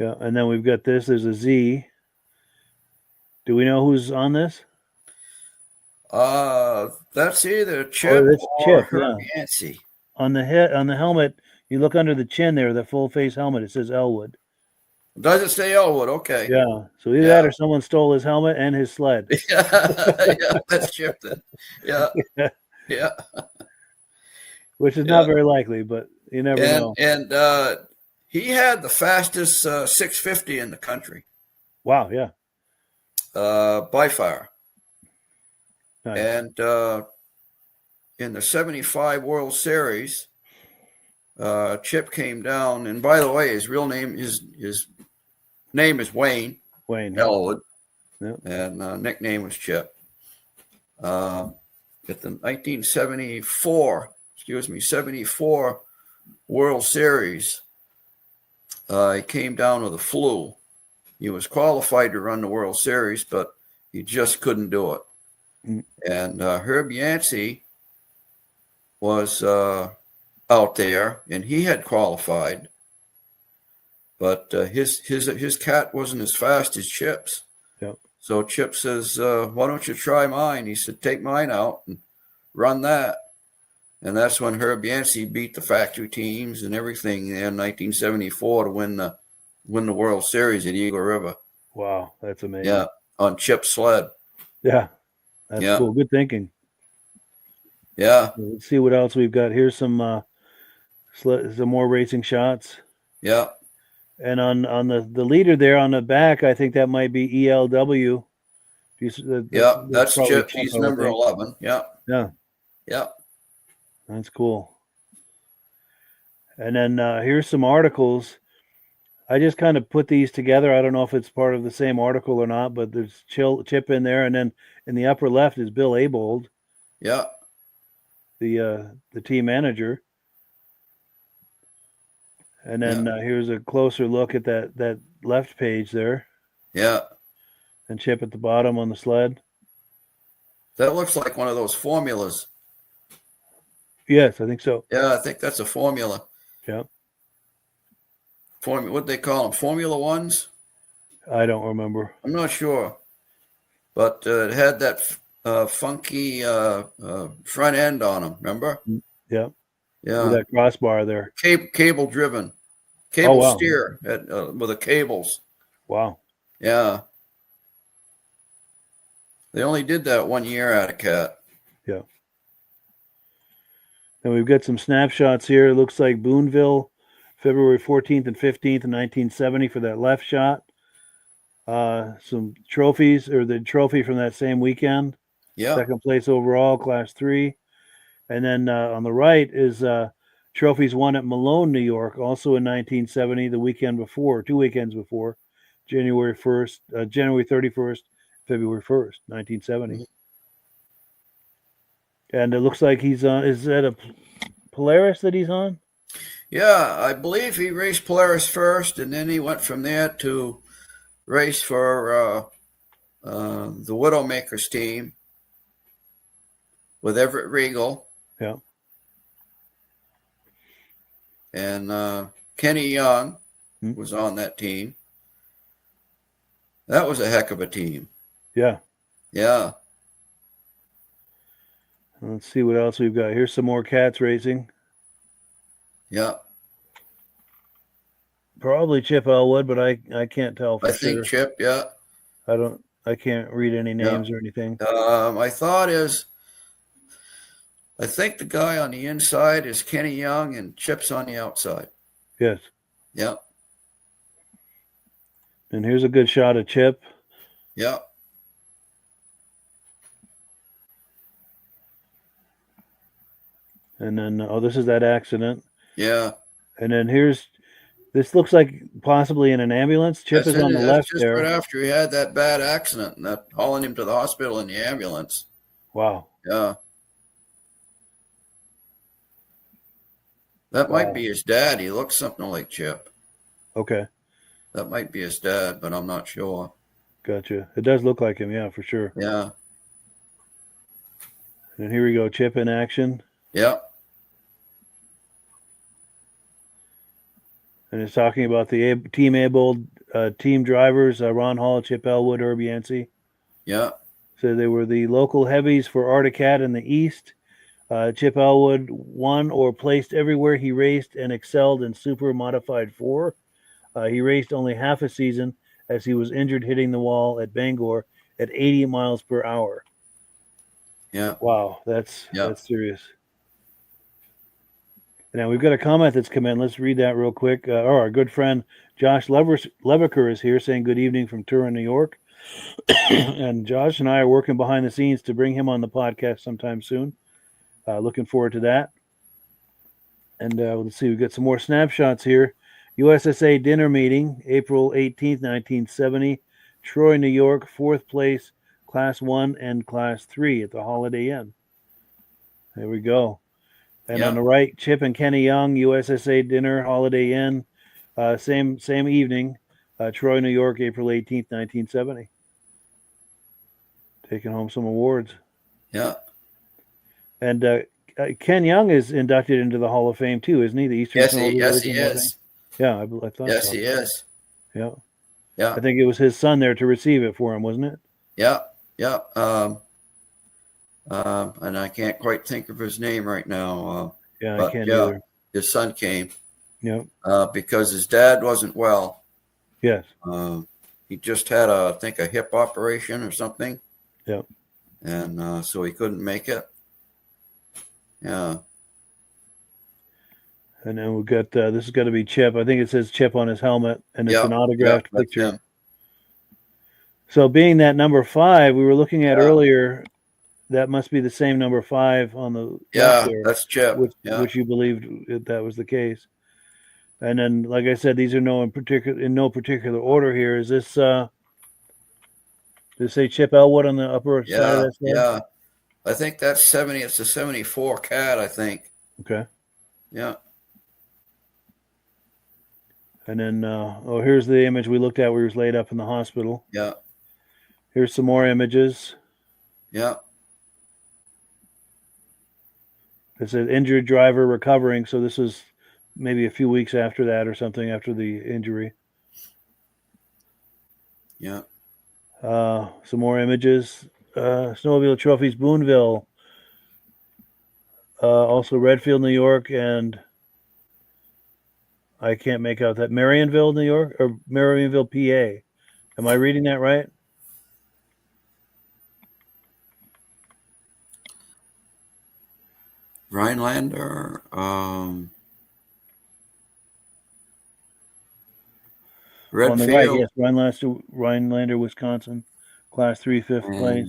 Yeah, and then we've got this. There's a Z. Do we know who's on this? That's either Chip or Herb Yancey. On the helmet, you look under the chin there, the full face helmet. It says Elwood. Does it say Elwood? Okay. Yeah. So either that or someone stole his helmet and his sled. Yeah, that's Chip then. Yeah. Which is not very likely, but you never know. And he had the fastest 650 in the country. Wow, yeah. By far. Nice. And in the 75 World Series, Chip came down, and by the way, his real name is Wayne. Wayne Elwood. Yeah. And nickname was Chip. At the 74 World Series, he came down with a flu. He was qualified to run the World Series, but he just couldn't do it. And Herb Yancey was out there, and he had qualified, but his cat wasn't as fast as Chip's. Yep. So Chip says, "Why don't you try mine?" He said, "Take mine out and run that." And that's when Herb Yancey beat the factory teams and everything in 1974 to win the World Series at Eagle River. Wow, that's amazing. Yeah, on Chip's sled. Yeah, that's cool. Good thinking. Yeah. Let's see what else we've got. Here's some more racing shots. Yeah. And on the leader there on the back, I think that might be ELW. That's Chip. He's number 11. Yeah. That's cool. And then here's some articles. I just kind of put these together. I don't know if it's part of the same article or not, but there's Chip in there, and then in the upper left is Bill Abold. Yeah. The team manager. And then here's a closer look at that left page there. Yeah. And Chip at the bottom on the sled. That looks like one of those formulas. Yes, I think so. Yeah, I think that's a formula. Yeah. What they call them? Formula Ones? I don't remember. I'm not sure. But it had that funky front end on them, remember? Yeah. Yeah. With that crossbar there. Cable driven. Steer with the cables. Wow. Yeah. They only did that 1 year out of Cat. Yeah. And we've got some snapshots here. It looks like Boonville, February 14th and 15th in 1970 for that left shot. Some trophies, or the trophy from that same weekend. Yeah. Second place overall, Class 3. And then on the right is trophies won at Malone, New York, also in 1970, the weekend before, 2 weekends before, January 31st, February 1st, 1970. Mm-hmm. And it looks like he's on, is that a Polaris that he's on? Yeah, I believe he raced Polaris first, and then he went from there to race for the Widowmakers team with Everett Regal. Yeah. And Kenny Young was on that team. That was a heck of a team. Yeah. Yeah. Let's see what else we've got. Here's some more cats racing. Yeah. Probably Chip Elwood, but I can't tell for I sure. think Chip, yeah. I can't read any names or anything. My thought is, I think the guy on the inside is Kenny Young and Chip's on the outside. Yes. Yeah. And here's a good shot of Chip. Yeah. And then, this is that accident. Yeah. And then this looks like possibly in an ambulance. Chip is on the left just there. right after he had that bad accident and that hauling him to the hospital in the ambulance. Wow. Yeah. That might be his dad. He looks something like Chip. Okay. That might be his dad, but I'm not sure. Gotcha. It does look like him, yeah, for sure. Yeah. And here we go, Chip in action. Yeah. And it's talking about the team-abled team drivers, Ron Hall, Chip Elwood, Herb Yancey. Yeah. So they were the local heavies for Arctic Cat in the East. Chip Elwood won or placed everywhere he raced and excelled in Super Modified 4. He raced only half a season as he was injured hitting the wall at Bangor at 80 miles per hour. Yeah. Wow, that's serious. Now we've got a comment that's come in. Let's read that real quick. Our good friend Josh Leviker is here saying good evening from Turin, New York. And Josh and I are working behind the scenes to bring him on the podcast sometime soon. Looking forward to that. And let's see, we've got some more snapshots here. USSA dinner meeting, April 18th, 1970. Troy, New York, 4th place, Class 1 and Class 3 at the Holiday Inn. There we go. And on the right, Chip and Kenny Young, USSA dinner, Holiday Inn, same evening, Troy, New York, April 18th, 1970. Taking home some awards. Yeah. And Ken Young is inducted into the Hall of Fame too, isn't he? The Eastern Yes, he is. Yeah, I thought yes, so. he is. Yeah. Yeah. I think it was his son there to receive it for him, wasn't it? Yeah. Yeah. And I can't quite think of his name right now. I can't either. His son came. Yeah. Because his dad wasn't well. Yes. He just had I think a hip operation or something. Yeah. And so he couldn't make it. Yeah. And then we've got this has got to be Chip. I think it says Chip on his helmet, and it's an autographed picture. So being that number 5 we were looking at earlier, that must be the same number 5 on the left there, that's Chip. Which you believed that was the case. And then, like I said, these are in no particular order here. Is this does it say Chip Elwood on the upper side of that slide? Yeah. I think that's 70. It's a 74 cat, I think. Okay. Yeah. And then, here's the image we looked at where he was laid up in the hospital. Yeah. Here's some more images. Yeah. It said injured driver recovering. So this is maybe a few weeks after that or something, after the injury. Yeah. Some more images. Snowmobile Trophies, Boonville. Also Redfield, New York, and I can't make out that Marionville, New York, or Marionville, PA. Am I reading that right? Rhinelander. Redfield. On the right, yes, Rhinelander, Wisconsin, Class 3, 5th place.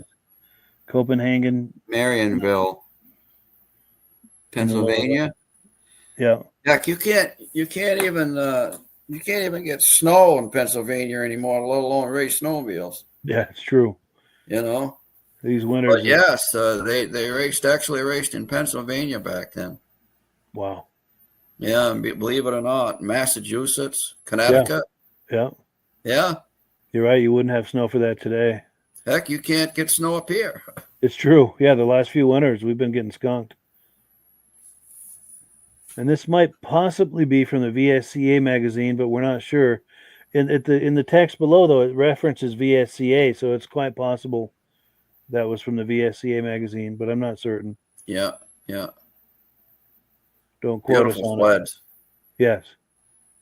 Copenhagen, Marionville, Pennsylvania. Yeah. Heck, you can't even get snow in Pennsylvania anymore, let alone race snowmobiles. Yeah, it's true. You know, these winters. But yes, they raced in Pennsylvania back then. Wow. Yeah, and believe it or not, Massachusetts, Connecticut. Yeah. Yeah. You're right. You wouldn't have snow for that today. Heck, you can't get snow up here. It's true. Yeah, the last few winters we've been getting skunked. And this might possibly be from the VSCA magazine, but we're not sure. In the text below, though, it references VSCA, so it's quite possible that was from the VSCA magazine, but I'm not certain. Yeah, yeah. Don't quote us Beautiful on sleds. it. Yes.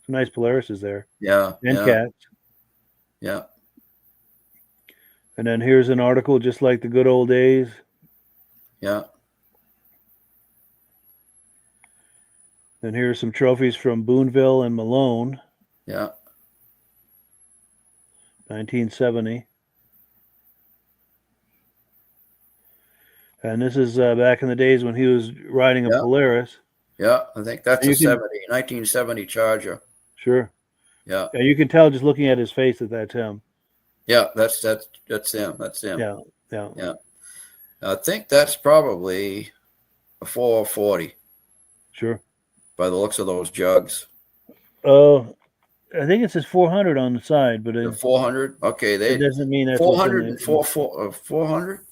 Some nice Polaris there. Yeah. And yeah, cats. Yeah. And then here's an article just like the good old days. Yeah. And here's some trophies from Boonville and Malone. Yeah. 1970. And this is back in the days when he was riding a Polaris. Yeah, I think that's And a you can- 1970 Charger. Sure. Yeah. And you can tell just looking at his face that that's him. Yeah, that's him. That's him. Yeah. Yeah. Yeah. I think that's probably a 440 Sure. by the looks of those jugs. Oh, I think it says 400 on the side, but The 400. Okay, it doesn't mean that's 400 and what's in the- 400.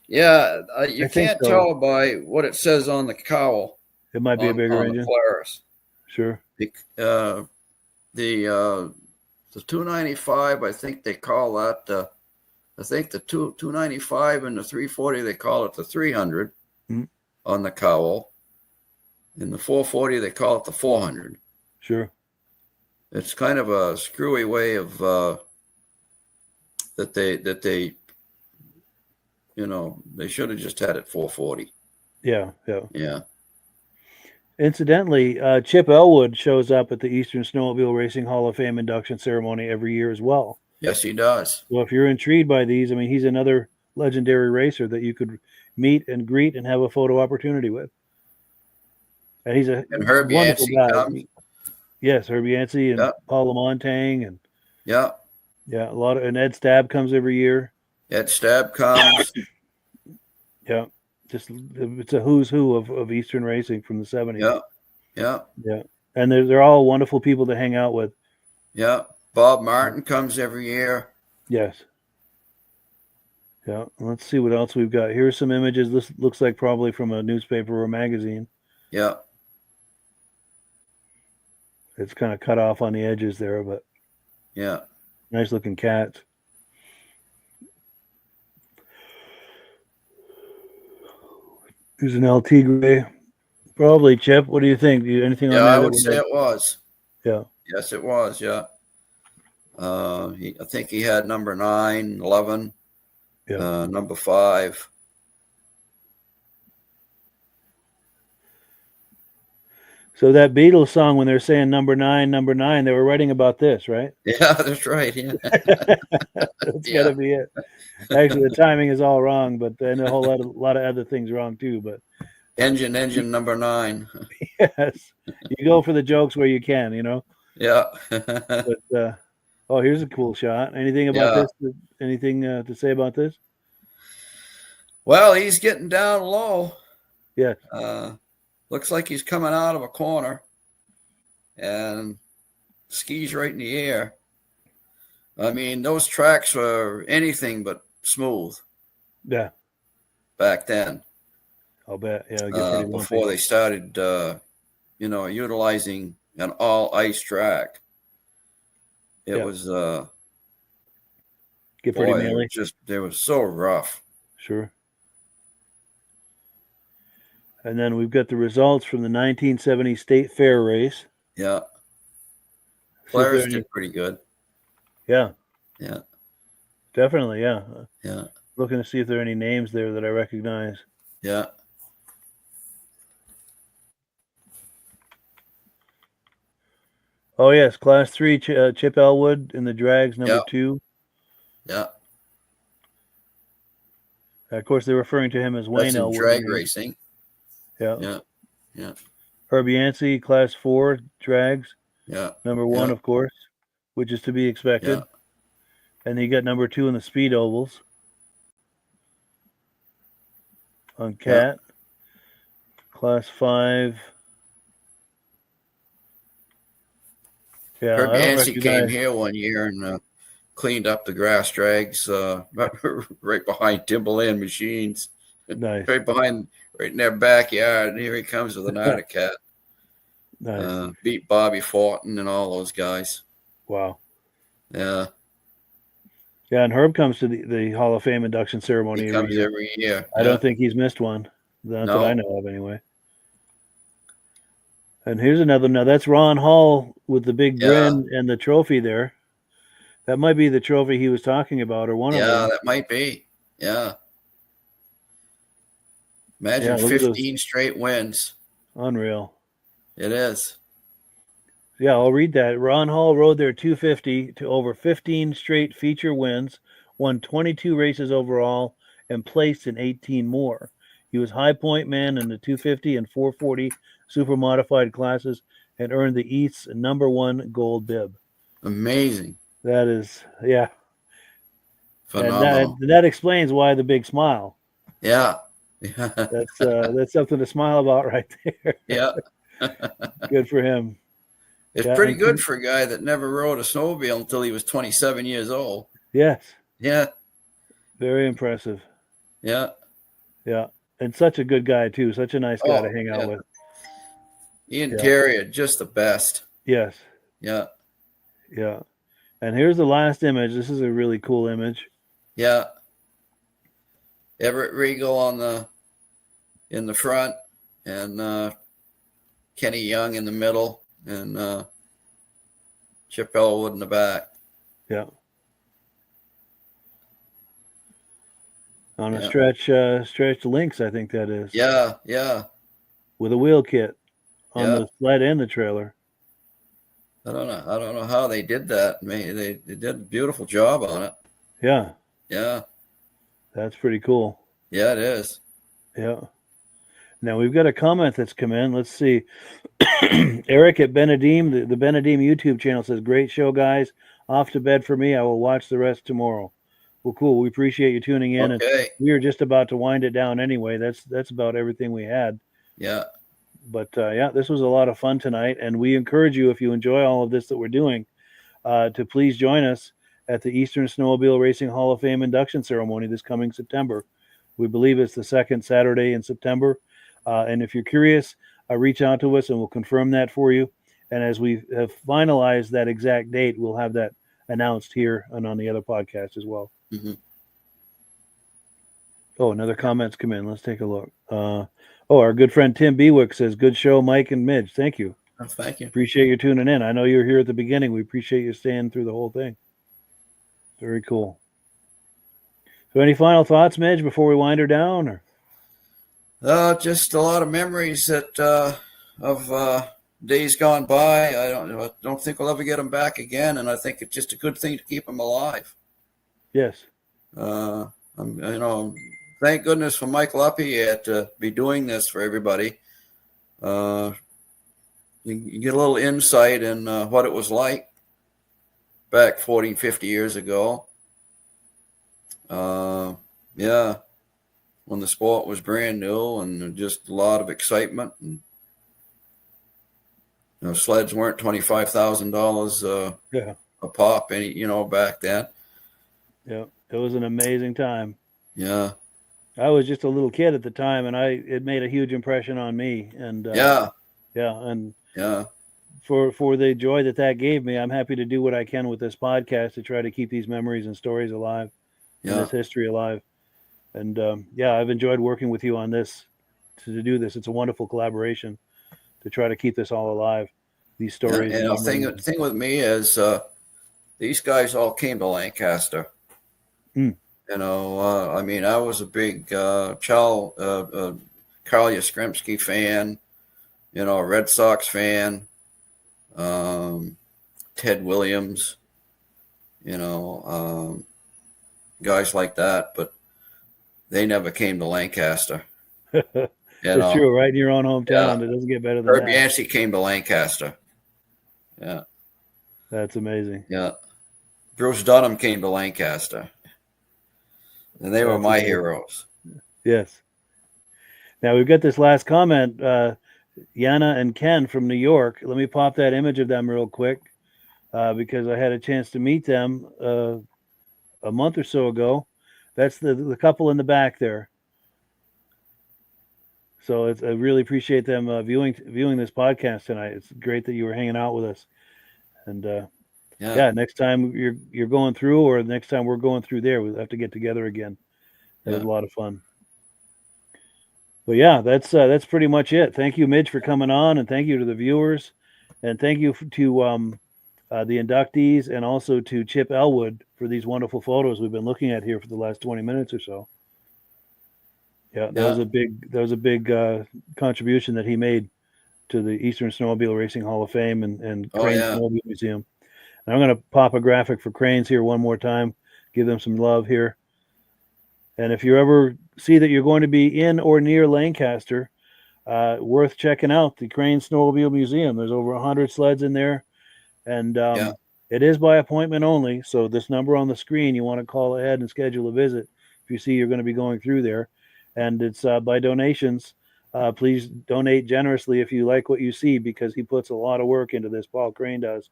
Yeah, you I think can't so. tell by what it says on the cowl. It might be a bigger on engine. the Polaris. Sure. The 295, I think they call that. I think the 295 and the 340, they call it the 300 on the cowl. In the 440, they call it the 400. Sure. It's kind of a screwy way of that they they should have just had it 440. Yeah. Yeah. Yeah. Incidentally, Chip Elwood shows up at the Eastern Snowmobile Racing Hall of Fame induction ceremony every year as well. Yes, he does. So if you're intrigued by these, I mean, he's another legendary racer that you could meet and greet and have a photo opportunity with. And he's a And Herb wonderful Yancey guy. comes. Yes, Herb Yancey and Yeah. Paul Lamontagne and Yeah. a lot of, and Ed Stab comes every year. Ed Stab comes. Yeah. Just it's a who's who of Eastern racing from the 70s. Yeah. Yeah. Yeah. And they're all wonderful people to hang out with. Yeah. Bob Martin comes every year. Yes. Yeah. Let's see what else we've got. Here's some images. This looks like probably from a newspaper or magazine. Yeah. It's kind of cut off on the edges there, but Yeah. nice looking cats. Here's an LT gray. Probably, Chip. What do you think? Anything on Yeah, there? I that would say it was. Yeah. Yes, it was. Yeah. I think he had number 9, 11, number 5. So that Beatles song, when they're saying number 9, they were writing about this, right? Yeah, that's right. Yeah. That's got to be it. Actually, the timing is all wrong, but then a whole lot of other things wrong too. But Engine number 9. yes, you go for the jokes where you can, Yeah. But oh, here's a cool shot. Anything about this? Anything to say about this? Well, he's getting down low. Yeah. Looks like he's coming out of a corner and skis right in the air. I mean, those tracks were anything but smooth. Yeah. Back then. I'll bet. Yeah. It gets pretty before lumpy. they started, utilizing an all ice track. It was, get pretty boy, mealy. they were so rough. Sure. And then we've got the results from the 1970 State Fair race. Yeah. See if Players there are any- did pretty good. Yeah. Yeah. Definitely. Yeah. Yeah. Looking to see if there are any names there that I recognize. Yeah. Oh yes, Class 3 Chip Elwood in the drags, number Yeah. 2. Yeah. Of course, they're referring to him as Wayne That's in Elwood. drag racing. Yeah. Yeah. Yeah. Herb Yancey, Class 4 drags, Yeah. number 1, Yeah. of course, which is to be expected. Yeah. And he got number 2 in the speed ovals on Cat. Class 5. Yeah, Herb I don't Yancey came recognize. here one year and cleaned up the grass drags right behind Timberland Machines, Nice, right in their backyard. And here he comes with an Arctic cat. nice. Beat Bobby Fortin and all those guys. Wow. Yeah, Yeah, and Herb comes to the Hall of Fame induction ceremony he every comes year. every year. I don't think he's missed one. Not that I No. know of, anyway. And here's another. Now that's Ron Hall with the big grin and the trophy there. That might be the trophy he was talking about, or one of them. Yeah, that might be. Yeah. Imagine Yeah, look at those. 15 straight wins. Unreal. It is. Yeah, I'll read that. Ron Hall rode their 250 to over 15 straight feature wins, won 22 races overall, and placed in 18 more. He was high point man in the 250 and 440 super modified classes and earned the East's #1 gold bib. Amazing. That is, yeah. Phenomenal. And that explains why the big smile. Yeah. That's something to smile about right there. Yeah. Good for him. It's pretty good for a guy that never rode a snowmobile until he was 27 years old. Yes. Yeah. Very impressive. Yeah. Yeah. And such a good guy, too. Such a nice guy to hang out with. Ian Terry are just the best. Yes. Yeah. Yeah. And here's the last image. This is a really cool image. Yeah. Everett Regal in the front, and Kenny Young in the middle, and Chip Elwood in the back. Yeah. On a stretched links, I think that is. Yeah, yeah. With a wheel kit on the sled and the trailer. I don't know how they did that. I mean, they did a beautiful job on it. Yeah. Yeah. That's pretty cool. Yeah, it is. Yeah. Now we've got a comment that's come in. Let's see. Eric at Benedim, the Benedim YouTube channel says, "Great show, guys. Off to bed for me. I will watch the rest tomorrow." Well, cool. We appreciate you tuning in. Okay. And we were just about to wind it down anyway. That's about everything we had. Yeah. But yeah, this was a lot of fun tonight, and we encourage you, if you enjoy all of this that we're doing, to please join us at the Eastern Snowmobile Racing Hall of Fame induction ceremony this coming September. We believe it's the second Saturday in September. And if you're curious, reach out to us and we'll confirm that for you. And as we have finalized that exact date, we'll have that announced here and on the other podcast as well. Mm-hmm. Oh, another comment's come in. Let's take a look. Our good friend Tim Bewick says, "Good show, Mike and Midge." Thank you. Oh, thank you. Appreciate you tuning in. I know you were here at the beginning. We appreciate you staying through the whole thing. Very cool. So any final thoughts, Midge, before we wind her down? Or? Just a lot of memories that of days gone by. I don't think we'll ever get them back again, and I think it's just a good thing to keep them alive. Yes. Thank goodness for Mike LAPIERRE to be doing this for everybody. You get a little insight in what it was like back 40, 50 years ago. Yeah, when the sport was brand new and just a lot of excitement. And, sleds weren't $25,000 a pop, back then. Yeah, it was an amazing time. Yeah. I was just a little kid at the time, and it made a huge impression on me. And for the joy that gave me, I'm happy to do what I can with this podcast to try to keep these memories and stories alive, and this history alive. And I've enjoyed working with you on this to do this. It's a wonderful collaboration to try to keep this all alive. These stories. And the thing with me is these guys all came to Lancaster. Mm. I was a big Carl Yastrzemski fan, Red Sox fan, Ted Williams, guys like that, but they never came to Lancaster. It's true, right in your own hometown. It doesn't get better than Herb that. Yancey came to Lancaster. Yeah. That's amazing. Yeah. Bruce Dunham came to Lancaster. And they were my heroes. Yes. Now we've got this last comment, Yana and Ken from New York. Let me pop that image of them real quick. because I had a chance to meet them a month or so ago. That's the couple in the back there. So I really appreciate them viewing this podcast tonight. It's great that you were hanging out with us. And yeah, next time you're going through, or next time we're going through there, we'll have to get together again. That was a lot of fun. But yeah, that's pretty much it. Thank you, Midge, for coming on, and thank you to the viewers, and thank you to the inductees, and also to Chip Elwood for these wonderful photos we've been looking at here for the last 20 minutes or so. Yeah, that was a big contribution that he made to the Eastern Snowmobile Racing Hall of Fame and Crane Snowmobile Museum. And I'm going to pop a graphic for Cranes here one more time, give them some love here. And if you ever see that you're going to be in or near Lancaster, worth checking out the Crane Snowmobile Museum. There's over 100 sleds in there, and it is by appointment only. So this number on the screen, you want to call ahead and schedule a visit if you see you're going to be going through there. And it's by donations. Please donate generously if you like what you see, because he puts a lot of work into this. Paul Crane does,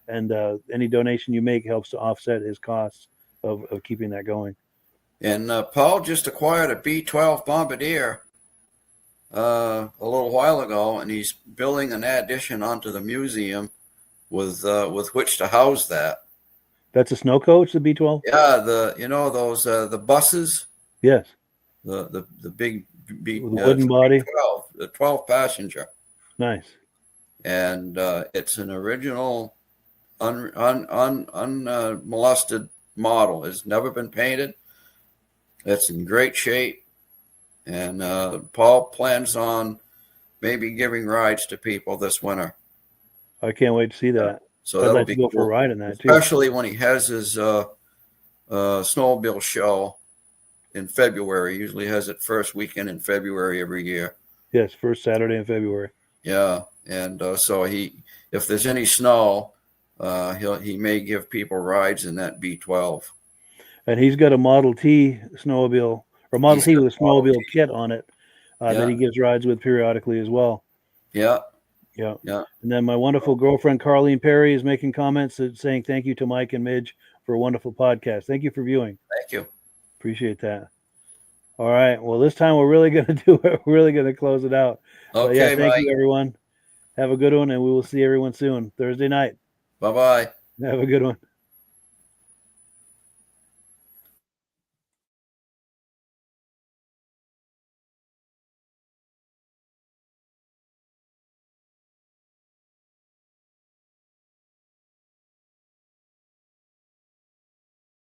and any donation you make helps to offset his costs of keeping that going. And Paul just acquired a B-12 Bombardier a little while ago, and he's building an addition onto the museum with which to house that. That's a snow coach, the B-12? Yeah, those the buses. Yes. The big wooden body. The 12 passenger. Nice. And it's an original, unmolested model. It's never been painted. It's in great shape, and Paul plans on maybe giving rides to people this winter. I can't wait to see that. So I'd that'll like be to go cool. for a ride in that too, especially when he has his snowmobile show in February. He usually has it first weekend in February every year. Yes, first Saturday in February. Yeah, and so if there's any snow, he may give people rides in that B-12. And he's got a Model T snowmobile, or Model T with a snowmobile kit on it that he gives rides with periodically as well. Yeah. Yeah. And then my wonderful girlfriend, Carlene Perry, is making comments saying thank you to Mike and Midge for a wonderful podcast. Thank you for viewing. Thank you. Appreciate that. All right. Well, this time we're really going to do it. We're really going to close it out. Okay, yeah, thank Mike. you, everyone. Have a good one, and we will see everyone soon. Thursday night. Bye-bye. Have a good one.